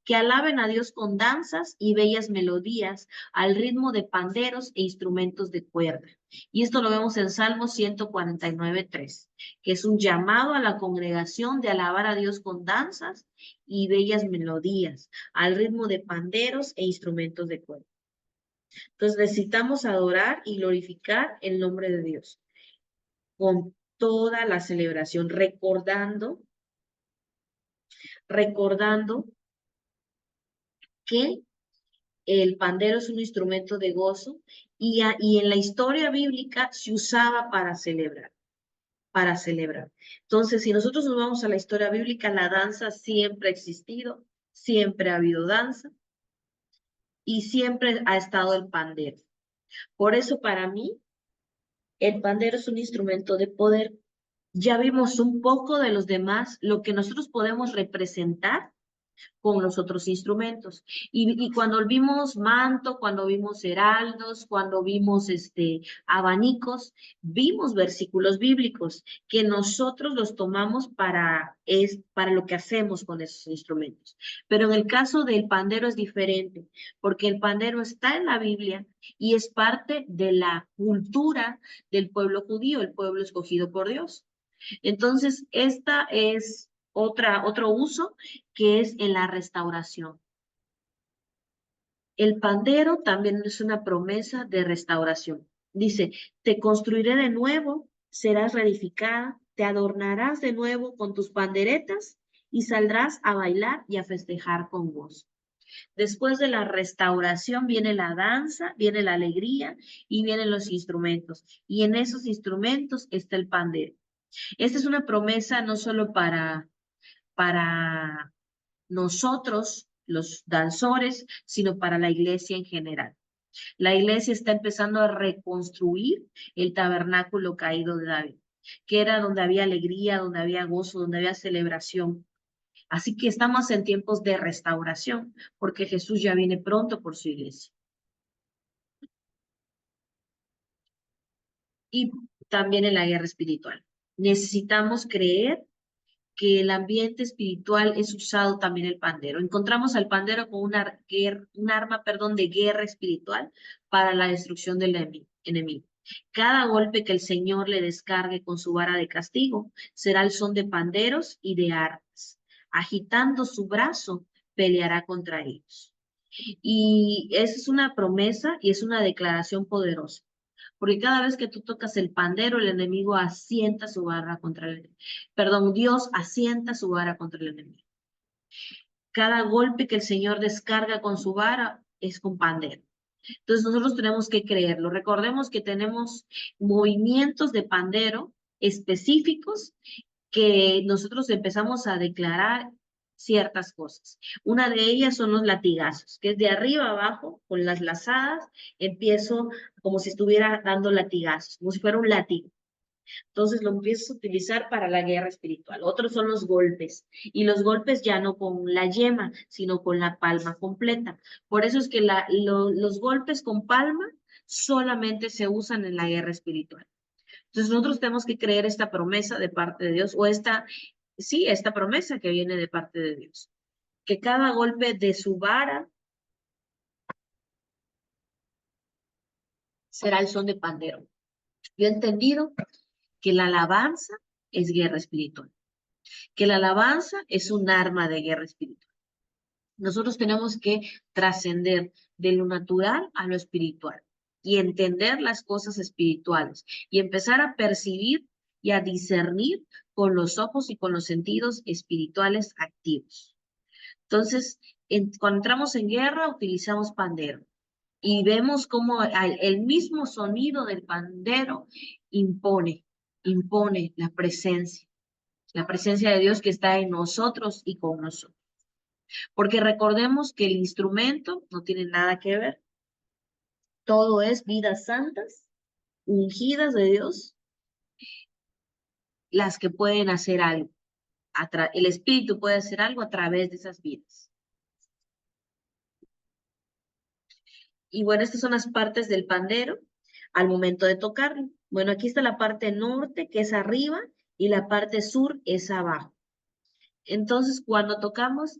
Que alaben a Dios con danzas y bellas melodías al ritmo de panderos e instrumentos de cuerda. Y esto lo vemos en Salmo 149:3, que es un llamado a la congregación de alabar a Dios con danzas y bellas melodías al ritmo de panderos e instrumentos de cuerda. Entonces necesitamos adorar y glorificar el nombre de Dios con toda la celebración, recordando que el pandero es un instrumento de gozo y en la historia bíblica se usaba para celebrar, para celebrar. Entonces, si nosotros nos vamos a la historia bíblica, la danza siempre ha existido, siempre ha habido danza y siempre ha estado el pandero. Por eso para mí el pandero es un instrumento de poder. Ya vimos un poco de los demás, lo que nosotros podemos representar con los otros instrumentos. Y cuando vimos manto, cuando vimos heraldos, cuando vimos abanicos, vimos versículos bíblicos que nosotros los tomamos para lo que hacemos con esos instrumentos. Pero en el caso del pandero es diferente, porque el pandero está en la Biblia y es parte de la cultura del pueblo judío, el pueblo escogido por Dios. Entonces, esta es otro uso que es en la restauración. El pandero también es una promesa de restauración. Dice, te construiré de nuevo, serás reedificada, te adornarás de nuevo con tus panderetas y saldrás a bailar y a festejar con gozo. Después de la restauración viene la danza, viene la alegría y vienen los instrumentos. Y en esos instrumentos está el pandero. Esta es una promesa no solo para nosotros, los danzores, sino para la iglesia en general. La iglesia está empezando a reconstruir el tabernáculo caído de David, que era donde había alegría, donde había gozo, donde había celebración. Así que estamos en tiempos de restauración, porque Jesús ya viene pronto por su iglesia. Y también en la guerra espiritual. Necesitamos creer que el ambiente espiritual es usado también el pandero. Encontramos al pandero como un arma, perdón, de guerra espiritual para la destrucción del enemigo. Cada golpe que el Señor le descargue con su vara de castigo será el son de panderos y de arpas. Agitando su brazo, peleará contra ellos. Y esa es una promesa y es una declaración poderosa. Porque cada vez que tú tocas el pandero, el enemigo asienta su vara contra el enemigo. Perdón, Dios asienta su vara contra el enemigo. Cada golpe que el Señor descarga con su vara es con pandero. Entonces nosotros tenemos que creerlo. Recordemos que tenemos movimientos de pandero específicos que nosotros empezamos a declarar ciertas cosas. Una de ellas son los latigazos, que es de arriba abajo, con las lazadas, empiezo como si estuviera dando latigazos, como si fuera un látigo. Entonces lo empiezas a utilizar para la guerra espiritual. Otros son los golpes, y los golpes ya no con la yema, sino con la palma completa. Por eso es que los golpes con palma solamente se usan en la guerra espiritual. Entonces nosotros tenemos que creer esta promesa de parte de Dios, o esta promesa que viene de parte de Dios, que cada golpe de su vara será el son de pandero. Yo he entendido que la alabanza es guerra espiritual, que la alabanza es un arma de guerra espiritual. Nosotros tenemos que trascender de lo natural a lo espiritual y entender las cosas espirituales y empezar a percibir y a discernir con los ojos y con los sentidos espirituales activos. Entonces, cuando entramos en guerra, utilizamos pandero y vemos cómo el mismo sonido del pandero impone la presencia de Dios que está en nosotros y con nosotros. Porque recordemos que el instrumento no tiene nada que ver, todo es vidas santas, ungidas de Dios, las que pueden hacer algo. El Espíritu puede hacer algo a través de esas vidas. Y bueno, estas son las partes del pandero al momento de tocarlo. Bueno, aquí está la parte norte, que es arriba, y la parte sur es abajo. Entonces, cuando tocamos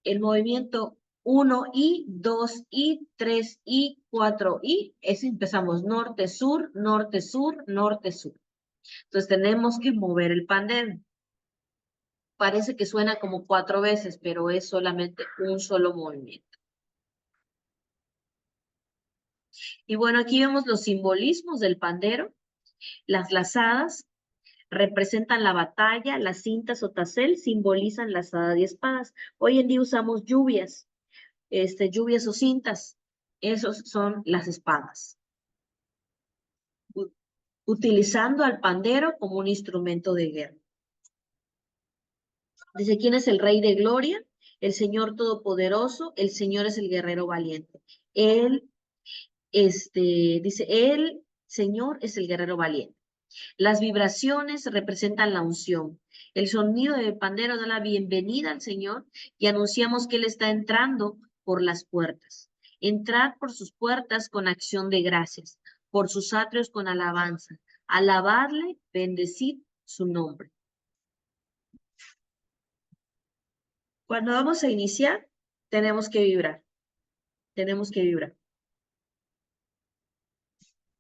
el movimiento 1 y 2 y 3 y 4 y, empezamos norte, sur, norte, sur, norte, sur. Entonces tenemos que mover el pandero. Parece que suena como 4 veces, pero es solamente un solo movimiento. Y bueno, aquí vemos los simbolismos del pandero. Las lazadas representan la batalla, las cintas o tacel simbolizan la azada de espadas. Hoy en día usamos lluvias o cintas. Esos son las espadas. Utilizando al pandero como un instrumento de guerra. Dice, ¿quién es el Rey de Gloria? El Señor Todopoderoso, el Señor es el guerrero valiente. Él Dice, el Señor es el guerrero valiente. Las vibraciones representan la unción. El sonido de pandero da la bienvenida al Señor y anunciamos que Él está entrando por las puertas. Entrad por sus puertas con acción de gracias, por sus atrios con alabanza. Alabadle, bendecid su nombre. Cuando vamos a iniciar, tenemos que vibrar, tenemos que vibrar.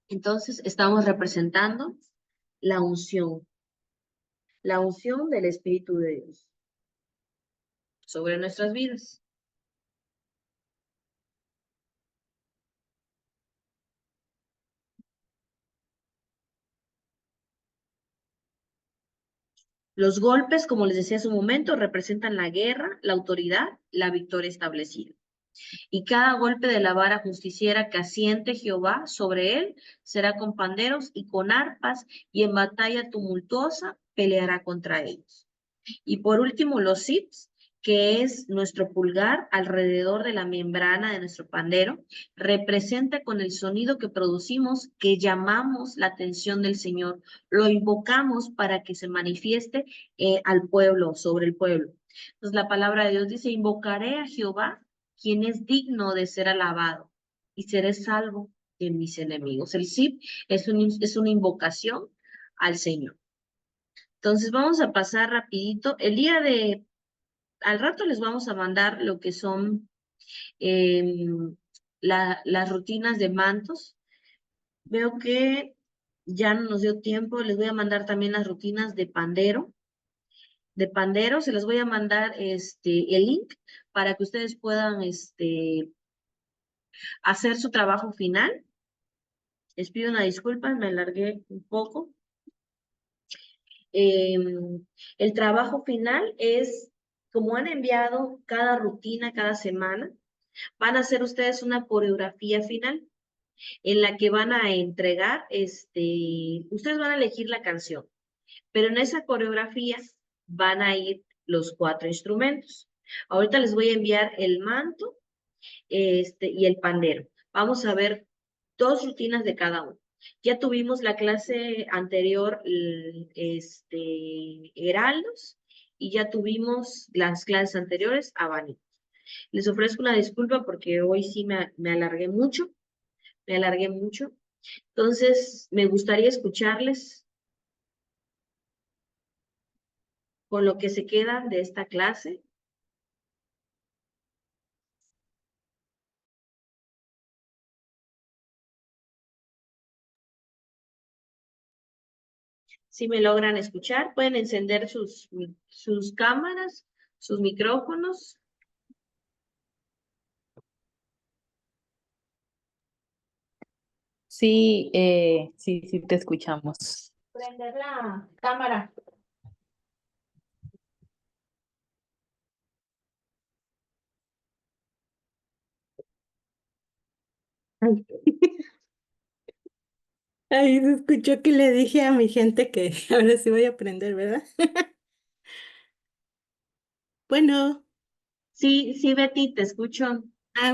Entonces, estamos representando la unción del Espíritu de Dios sobre nuestras vidas. Los golpes, como les decía hace un momento, representan la guerra, la autoridad, la victoria establecida. Y cada golpe de la vara justiciera que asiente Jehová sobre él será con panderos y con arpas, y en batalla tumultuosa peleará contra ellos. Y por último, los sips, que es nuestro pulgar alrededor de la membrana de nuestro pandero, representa con el sonido que producimos que llamamos la atención del Señor, lo invocamos para que se manifieste al pueblo, sobre el pueblo. Entonces la palabra de Dios dice, invocaré a Jehová, quien es digno de ser alabado, y seré salvo de mis enemigos. El sip es una invocación al Señor. Entonces vamos a pasar rapidito. Al rato les vamos a mandar lo que son las rutinas de mantos. Veo que ya no nos dio tiempo. Les voy a mandar también las rutinas de pandero. De pandero, se les voy a mandar el link para que ustedes puedan hacer su trabajo final. Les pido una disculpa, me alargué un poco. El trabajo final es, como han enviado cada rutina, cada semana, van a hacer ustedes una coreografía final en la que van a entregar, ustedes van a elegir la canción, pero en esa coreografía van a ir los 4 instrumentos. Ahorita les voy a enviar el manto, y el pandero. Vamos a ver 2 rutinas de cada uno. Ya tuvimos la clase anterior, heraldos, y ya tuvimos las clases anteriores, abanicos. Les ofrezco una disculpa porque hoy sí me alargué mucho, me alargué mucho. Entonces, me gustaría escucharles con lo que se queda de esta clase. Si me logran escuchar, pueden encender sus cámaras, sus micrófonos. Sí, sí, te escuchamos. Prender la cámara. Ay, ay, se escuchó que le dije a mi gente que ahora sí voy a aprender, ¿verdad? Bueno, Sí, sí, Betty, te escucho.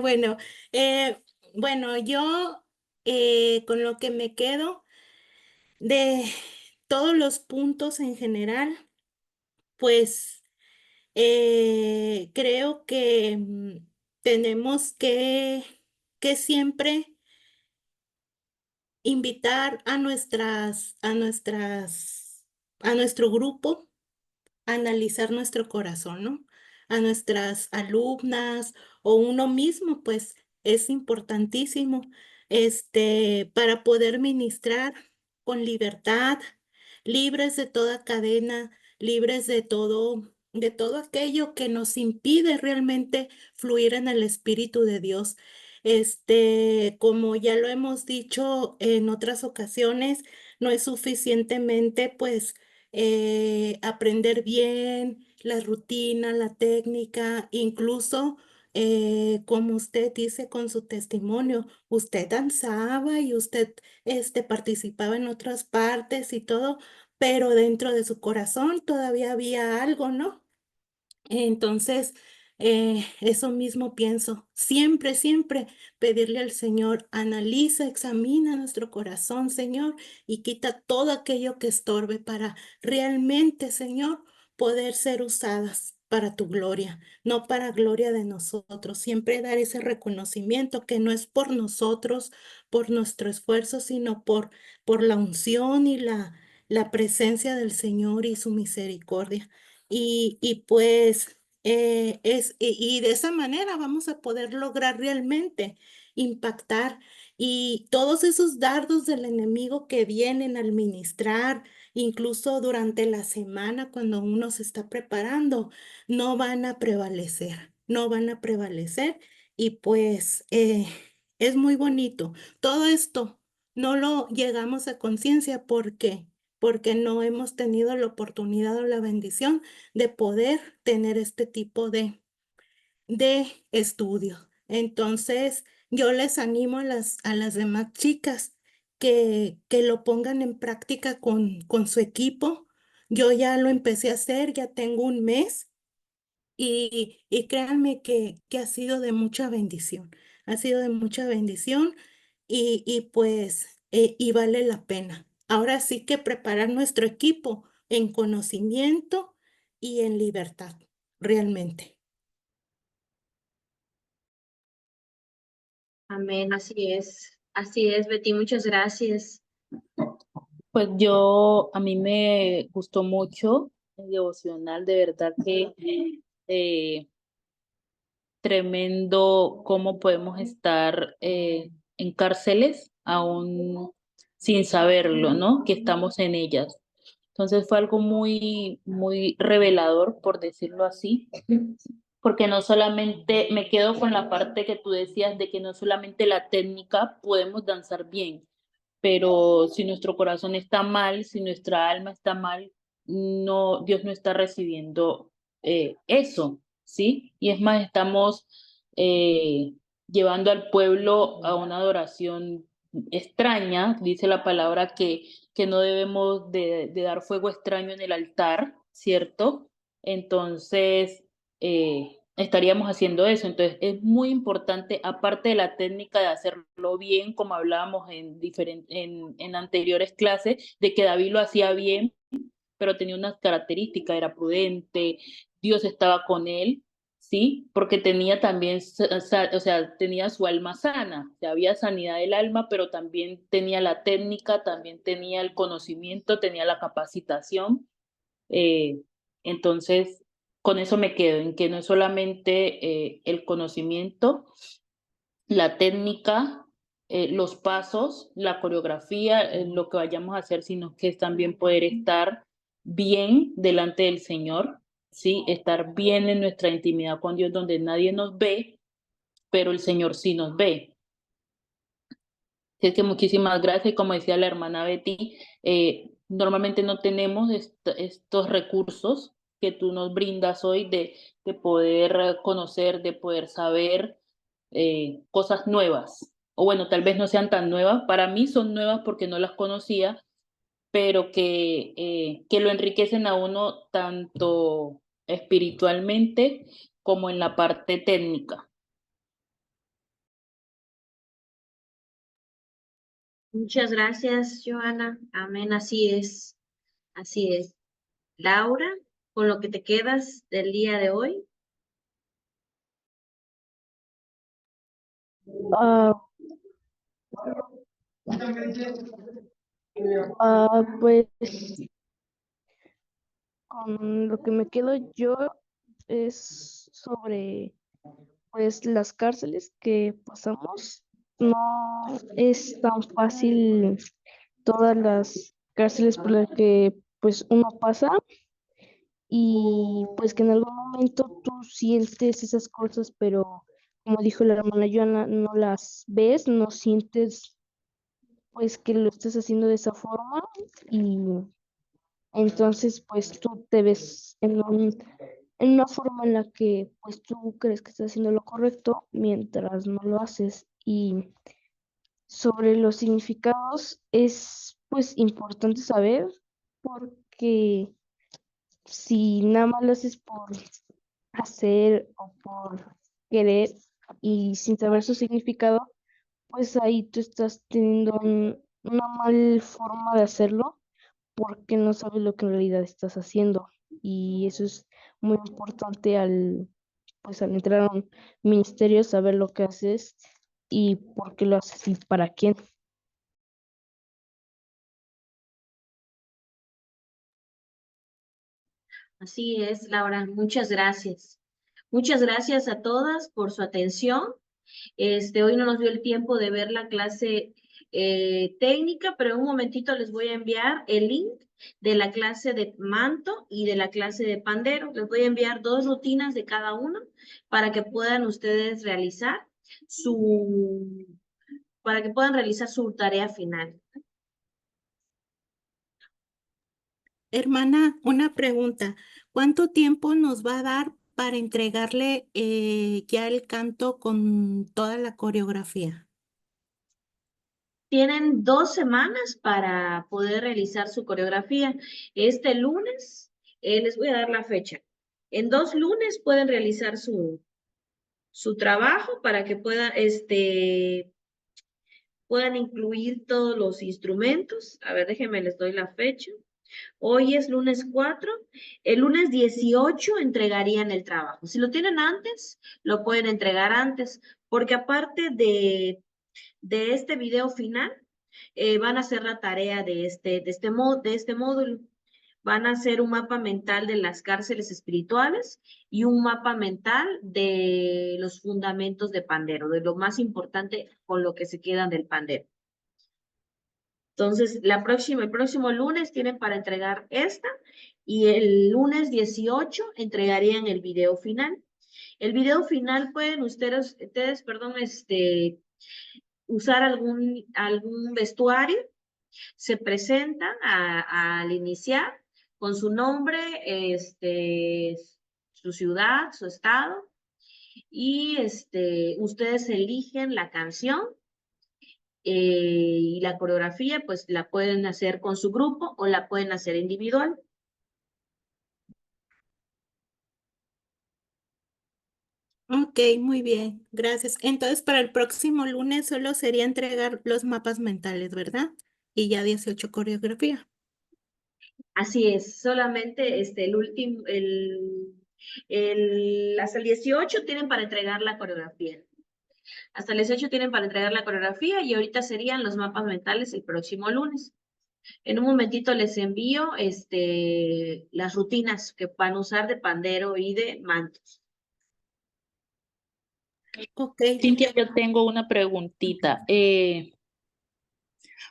bueno, eh, bueno, yo con lo que me quedo de todos los puntos en general, pues creo que tenemos que siempre invitar a nuestro grupo analizar nuestro corazón, ¿no? A nuestras alumnas o uno mismo, pues es importantísimo, para poder ministrar con libertad, libres de toda cadena, libres de todo aquello que nos impide realmente fluir en el Espíritu de Dios. Como ya lo hemos dicho en otras ocasiones, no es suficientemente, pues, aprender bien la rutina, la técnica, incluso como usted dice con su testimonio, usted danzaba y usted participaba en otras partes y todo, pero dentro de su corazón todavía había algo, ¿no? Entonces, eso mismo pienso. Siempre, siempre pedirle al Señor, analiza, examina nuestro corazón, Señor, y quita todo aquello que estorbe para realmente, Señor, poder ser usadas para tu gloria, no para gloria de nosotros. Siempre dar ese reconocimiento que no es por nosotros, por nuestro esfuerzo, sino por la unción y la presencia del Señor y su misericordia. Y pues y de esa manera vamos a poder lograr realmente impactar y todos esos dardos del enemigo que vienen al ministrar, incluso durante la semana cuando uno se está preparando, no van a prevalecer, no van a prevalecer y pues es muy bonito. Todo esto no lo llegamos a conciencia porque no hemos tenido la oportunidad o la bendición de poder tener este tipo de estudios. Entonces, yo les animo a las demás chicas que lo pongan en práctica con su equipo. Yo ya lo empecé a hacer, ya tengo un mes y créanme que ha sido de mucha bendición. Ha sido de mucha bendición y pues y vale la pena. Ahora sí que preparar nuestro equipo en conocimiento y en libertad, realmente. Amén, así es, Betty, muchas gracias. Pues a mí me gustó mucho el devocional, de verdad que eh, tremendo cómo podemos estar en cárceles aún sin saberlo, ¿no? Que estamos en ellas. Entonces fue algo muy, muy revelador, por decirlo así, porque no solamente me quedo con la parte que tú decías de que no solamente la técnica podemos danzar bien, pero si nuestro corazón está mal, si nuestra alma está mal, no, Dios no está recibiendo eso, ¿sí? Y es más, estamos eh, llevando al pueblo a una adoración extraña, dice la palabra que no debemos de dar fuego extraño en el altar, ¿cierto? Entonces, estaríamos haciendo eso. Entonces, es muy importante, aparte de la técnica de hacerlo bien, como hablábamos en anteriores clases, de que David lo hacía bien, pero tenía unas características, era prudente, Dios estaba con él, ¿sí? Porque tenía también, o sea, tenía su alma sana, o sea, había sanidad del alma, pero también tenía la técnica, también tenía el conocimiento, tenía la capacitación. eh, entonces, con eso me quedo, en que no es solamente el conocimiento, la técnica, los pasos, la coreografía, lo que vayamos a hacer, sino que es también poder estar bien delante del Señor, ¿sí? Estar bien en nuestra intimidad con Dios, donde nadie nos ve, pero el Señor sí nos ve. Así es que muchísimas gracias. Y como decía la hermana Betty, normalmente no tenemos estos recursos que tú nos brindas hoy de poder conocer, de poder saber cosas nuevas. O bueno, tal vez no sean tan nuevas. Para mí son nuevas porque no las conocía, pero que lo enriquecen a uno tanto espiritualmente como en la parte técnica. Muchas gracias, Joana. Amén, así es, así es. Laura, con lo que te quedas del día de hoy. Ah, pues con lo que me quedo yo es sobre pues las cárceles que pasamos. No es tan fácil todas las cárceles por las que pues uno pasa y pues que en algún momento tú sientes esas cosas, pero como dijo la hermana Joana, no las ves, no sientes pues que lo estés haciendo de esa forma y entonces pues tú te ves en una forma en la que pues tú crees que estás haciendo lo correcto mientras no lo haces. Y sobre los significados es pues importante saber porque si nada más lo haces hacer o por querer y sin saber su significado, pues ahí tú estás teniendo una mal forma de hacerlo porque no sabes lo que en realidad estás haciendo. Y eso es muy importante pues al entrar a un ministerio, saber lo que haces y por qué lo haces y para quién. Así es, Laura, muchas gracias. Muchas gracias a todas por su atención. Hoy no nos dio el tiempo de ver la clase técnica, pero en un momentito les voy a enviar el link de la clase de manto y de la clase de pandero. Les voy a enviar 2 rutinas de cada uno para que puedan ustedes realizar su, para que puedan realizar su tarea final. Hermana, una pregunta. ¿Cuánto tiempo nos va a dar para entregarle ya el canto con toda la coreografía? Tienen 2 semanas para poder realizar su coreografía. Este lunes, les voy a dar la fecha. En 2 lunes pueden realizar su trabajo para que puedan incluir todos los instrumentos. A ver, déjenme, les doy la fecha. Hoy es lunes 4. El lunes 18 entregarían el trabajo. Si lo tienen antes, lo pueden entregar antes, porque aparte de este video final, van a hacer la tarea de este módulo. Van a hacer un mapa mental de las cárceles espirituales y un mapa mental de los fundamentos de pandero, de lo más importante con lo que se quedan del pandero. Entonces, el próximo lunes tienen para entregar esta y el lunes 18 entregarían el video final. El video final pueden ustedes usar algún vestuario, se presentan al iniciar con su nombre, su ciudad, su estado, y ustedes eligen la canción y la coreografía, pues la pueden hacer con su grupo o la pueden hacer individual. Ok, muy bien, gracias. Entonces, para el próximo lunes solo sería entregar los mapas mentales, ¿verdad? Y ya 18 coreografía. Así es, solamente hasta el 18 tienen para entregar la coreografía. Hasta el 18 tienen para entregar la coreografía y ahorita serían los mapas mentales el próximo lunes. En un momentito les envío las rutinas que van a usar de pandero y de mantos. Ok, Cintia, yo tengo una preguntita.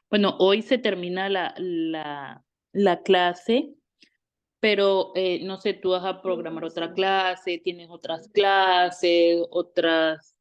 Bueno, hoy se termina la clase, pero no sé, tú vas a programar otra clase, tienes otras clases, otras.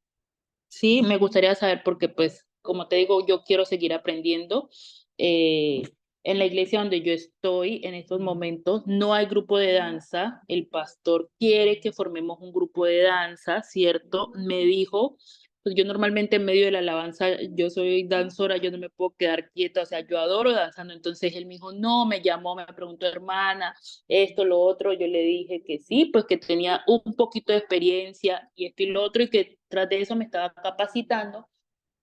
Sí, me gustaría saber porque, pues, como te digo, yo quiero seguir aprendiendo. Eh, en la iglesia donde yo estoy en estos momentos no hay grupo de danza. El pastor quiere que formemos un grupo de danza, ¿cierto? Me dijo, pues yo normalmente en medio de la alabanza, yo soy danzora, yo no me puedo quedar quieta, o sea, yo adoro danzando. Entonces él me dijo, no, me llamó, me preguntó, hermana, esto, lo otro. Yo le dije que sí, pues que tenía un poquito de experiencia y esto y lo otro, y que tras de eso me estaba capacitando.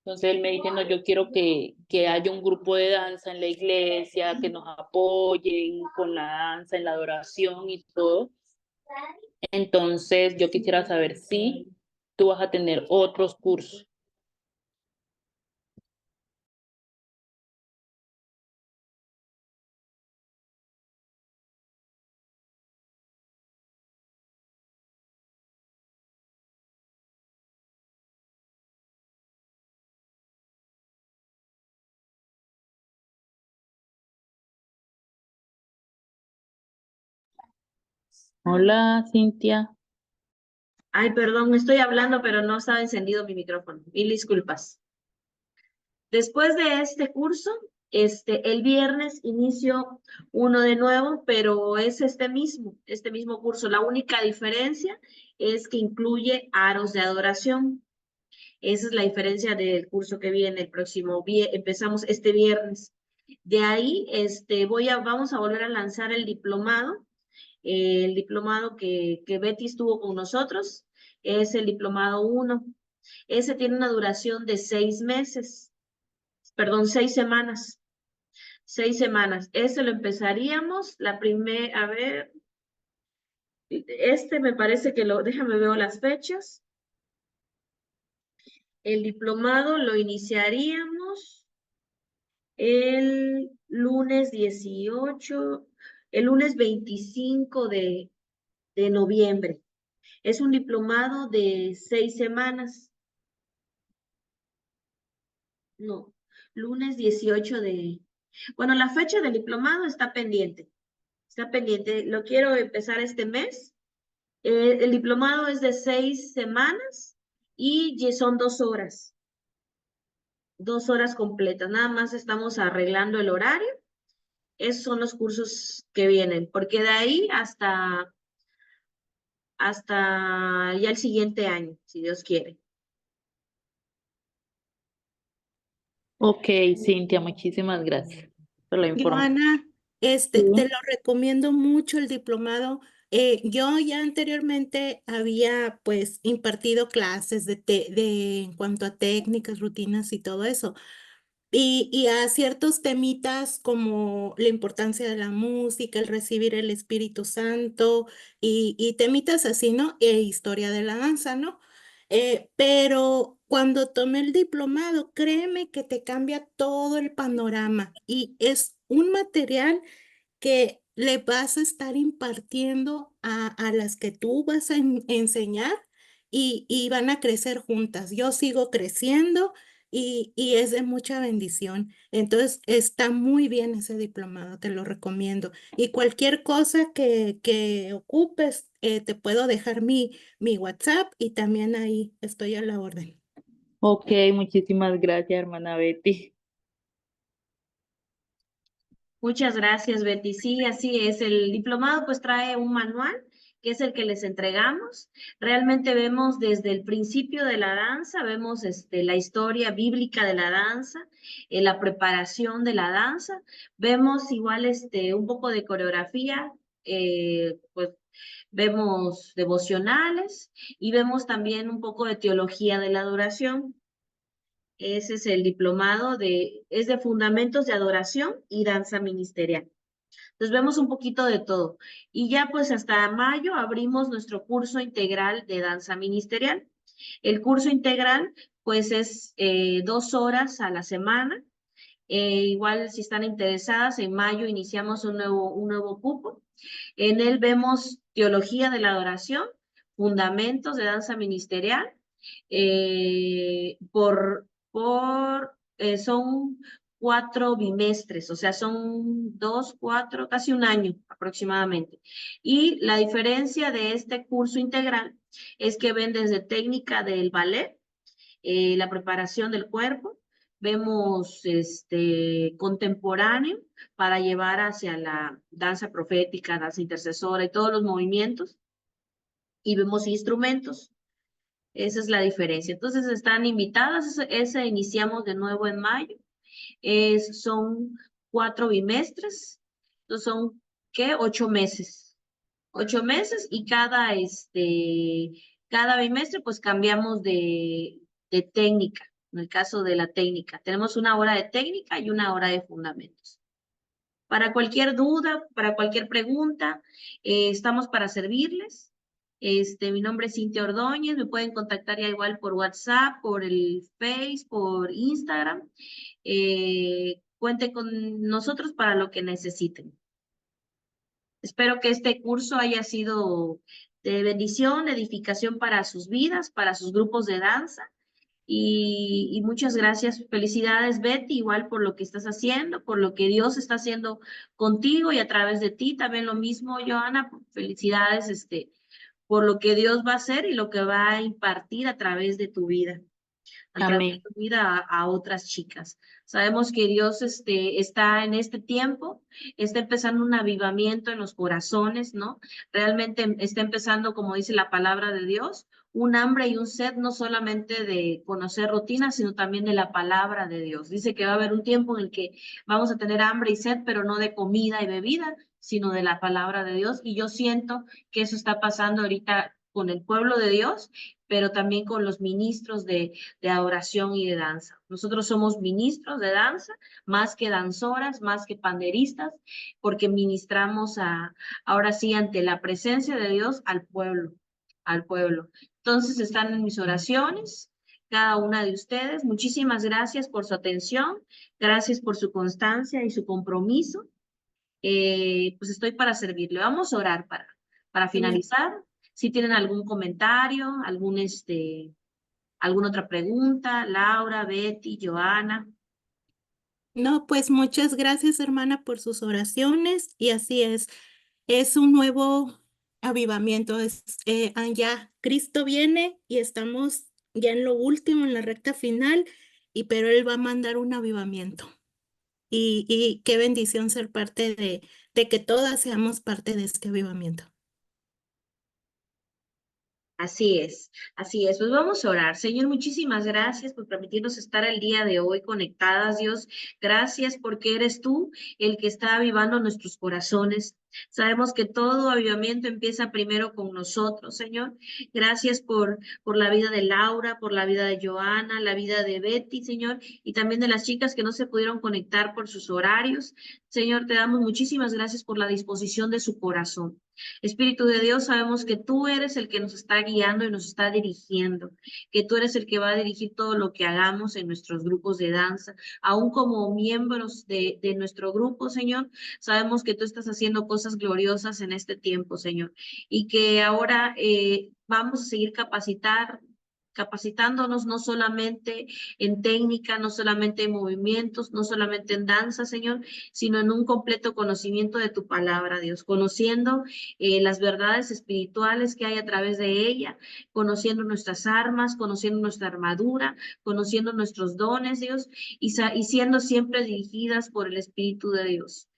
Entonces él me dice, no, yo quiero que haya un grupo de danza en la iglesia, que nos apoyen con la danza, en la adoración y todo. Entonces yo quisiera saber si tú vas a tener otros cursos. Hola, Cintia. Ay, perdón, estoy hablando, pero no estaba encendido mi micrófono. Mil disculpas. Después de este curso, el viernes inicio uno de nuevo, pero es este mismo curso. La única diferencia es que incluye aros de adoración. Esa es la diferencia del curso que viene el próximo empezamos este viernes. De ahí, vamos a volver a lanzar el diplomado El diplomado que Betty estuvo con nosotros es el diplomado 1. Ese tiene una duración de 6 meses, perdón, 6 semanas. 6 semanas. Ese lo empezaríamos la primera, a ver, me parece que déjame ver las fechas. El diplomado lo iniciaríamos el lunes 18, el lunes 25 de noviembre. Es un diplomado de 6 semanas. No, lunes 18 de... Bueno, la fecha del diplomado está pendiente. Está pendiente. Lo quiero empezar este mes. El diplomado es de 6 semanas y son 2 horas. 2 horas completas. Nada más estamos arreglando el horario. Esos son los cursos que vienen, porque de ahí hasta ya el siguiente año, si Dios quiere. Ok, Cintia, muchísimas gracias por la información. Joana, Sí. te lo recomiendo mucho el diplomado. Yo ya anteriormente había pues impartido clases en cuanto a técnicas, rutinas y todo eso. Y a ciertos temitas como la importancia de la música, el recibir el Espíritu Santo y temitas así, ¿no? E historia de la danza, ¿no? Pero cuando tomé el diplomado, créeme que te cambia todo el panorama y es un material que le vas a estar impartiendo a las que tú vas a enseñar y van a crecer juntas. Yo sigo creciendo y es de mucha bendición. Entonces, está muy bien ese diplomado, te lo recomiendo. Y cualquier cosa que ocupes, te puedo dejar mi WhatsApp y también ahí estoy a la orden. Ok, muchísimas gracias, hermana Betty. Muchas gracias, Betty. Sí, así es. El diplomado pues trae un manual que es el que les entregamos. Realmente vemos desde el principio de la danza, vemos la historia bíblica de la danza, la preparación de la danza, vemos igual un poco de coreografía, pues vemos devocionales y vemos también un poco de teología de la adoración. Ese es el diplomado es de fundamentos de adoración y danza ministerial. Entonces vemos un poquito de todo. Y ya pues hasta mayo abrimos nuestro curso integral de danza ministerial. El curso integral pues es 2 horas a la semana. Igual si están interesadas, en mayo iniciamos un nuevo cupo. En él vemos teología de la adoración, fundamentos de danza ministerial, son 4 bimestres, o sea, son 2, 4, casi un año aproximadamente. Y la diferencia de este curso integral es que ven desde técnica del ballet, la preparación del cuerpo, vemos contemporáneo para llevar hacia la danza profética, danza intercesora y todos los movimientos, y vemos instrumentos. Esa es la diferencia. Entonces están invitadas, ese iniciamos de nuevo en mayo. Son 4 bimestres, entonces son, ¿qué? 8 meses. 8 meses y cada bimestre pues cambiamos de técnica, en el caso de la técnica. Tenemos una hora de técnica y una hora de fundamentos. Para cualquier duda, para cualquier pregunta, estamos para servirles. Mi nombre es Cintia Ordóñez, me pueden contactar ya igual por WhatsApp, por el Face, por Instagram. Cuenten con nosotros para lo que necesiten. Espero que este curso haya sido de bendición, de edificación para sus vidas, para sus grupos de danza. Y muchas gracias, felicidades Betty, igual por lo que estás haciendo, por lo que Dios está haciendo contigo y a través de ti, también lo mismo, Joana, felicidades por lo que Dios va a hacer y lo que va a impartir a través de tu vida, a través de Amén. tu vida a otras chicas. Sabemos que Dios está en este tiempo, está empezando un avivamiento en los corazones, ¿no? Realmente está empezando, como dice la palabra de Dios, un hambre y un sed no solamente de conocer rutinas, sino también de la palabra de Dios. Dice que va a haber un tiempo en el que vamos a tener hambre y sed, pero no de comida y bebida, sino de la palabra de Dios. Y yo siento que eso está pasando ahorita con el pueblo de Dios, pero también con los ministros de adoración y de danza. Nosotros somos ministros de danza, más que danzoras, más que panderistas, porque ministramos ahora sí ante la presencia de Dios al pueblo, al pueblo. Entonces están en mis oraciones, cada una de ustedes. Muchísimas gracias por su atención, gracias por su constancia y su compromiso. Pues estoy para servirle. Vamos a orar para Amén. finalizar. Si tienen algún comentario, alguna otra pregunta, Laura, Betty, Joana. No, pues muchas gracias, hermana, por sus oraciones. Y así es un nuevo avivamiento. Ya Cristo viene y estamos ya en lo último, en la recta final, pero Él va a mandar un avivamiento. Y qué bendición ser parte de que todas seamos parte de este avivamiento. Así es, así es. Pues vamos a orar. Señor, muchísimas gracias por permitirnos estar el día de hoy conectadas, Dios. Gracias porque eres tú el que está avivando nuestros corazones. Sabemos que todo avivamiento empieza primero con nosotros, Señor. Gracias por la vida de Laura, por la vida de Joana, la vida de Betty, Señor, y también de las chicas que no se pudieron conectar por sus horarios. Señor, te damos muchísimas gracias por la disposición de su corazón. Espíritu de Dios, sabemos que tú eres el que nos está guiando y nos está dirigiendo, que tú eres el que va a dirigir todo lo que hagamos en nuestros grupos de danza, aún como miembros de nuestro grupo, Señor. Sabemos que tú estás haciendo cosas gloriosas en este tiempo, Señor, y que ahora vamos a seguir capacitándonos no solamente en técnica, no solamente en movimientos, no solamente en danza, Señor, sino en un completo conocimiento de tu palabra, Dios, conociendo las verdades espirituales que hay a través de ella, conociendo nuestras armas, conociendo nuestra armadura, conociendo nuestros dones, Dios, y siendo siempre dirigidas por el Espíritu de Dios.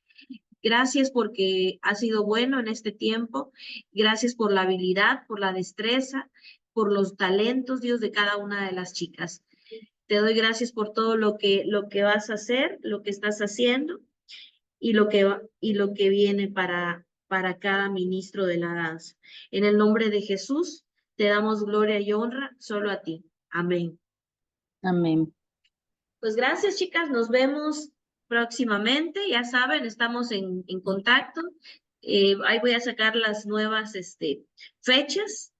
Gracias porque has sido bueno en este tiempo. Gracias por la habilidad, por la destreza, por los talentos, Dios, de cada una de las chicas. Te doy gracias por todo lo que vas a hacer, lo que estás haciendo y lo que viene para cada ministro de la danza. En el nombre de Jesús, te damos gloria y honra solo a ti. Amén. Amén. Pues gracias, chicas. Nos vemos próximamente. Ya saben, estamos en contacto. Ahí voy a sacar las nuevas fechas.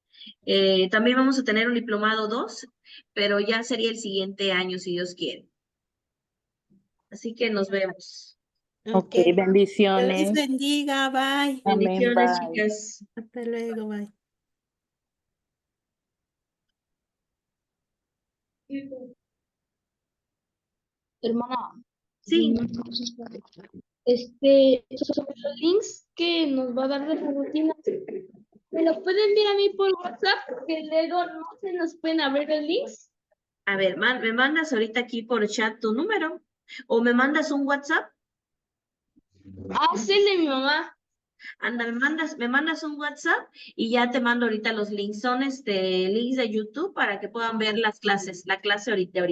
También vamos a tener un diplomado 2, pero ya sería el siguiente año, si Dios quiere. Así que nos vemos. Ok, Dios les bendiciones. bendiga, bye. Amén, Bendiciones, bye. chicas. Hasta luego, bye. Hermana, Sí, sobre los links que nos va a dar de la rutina, ¿me lo pueden enviar a mí por WhatsApp? Porque luego no se nos pueden abrir los links. a ver, me mandas ahorita aquí por chat tu número o me mandas un WhatsApp. Ah, sí, el de mi mamá. Anda, me mandas un WhatsApp y ya te mando ahorita los links. Son links de YouTube para que puedan ver las clases, la clase ahorita.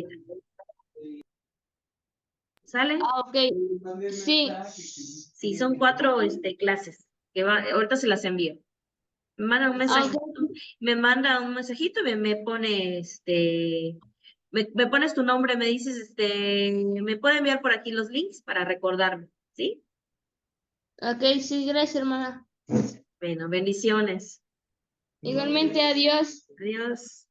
¿Sale? Ah, ok. Sí. Sí, son 4 clases que ahorita se las envío. Me manda un Ah, mensajito, ok. y me pone me pones tu nombre, me dices, me puede enviar por aquí los links para recordarme, ¿sí? Ok, sí, gracias, hermana. Bueno, bendiciones. Igualmente, adiós. Adiós.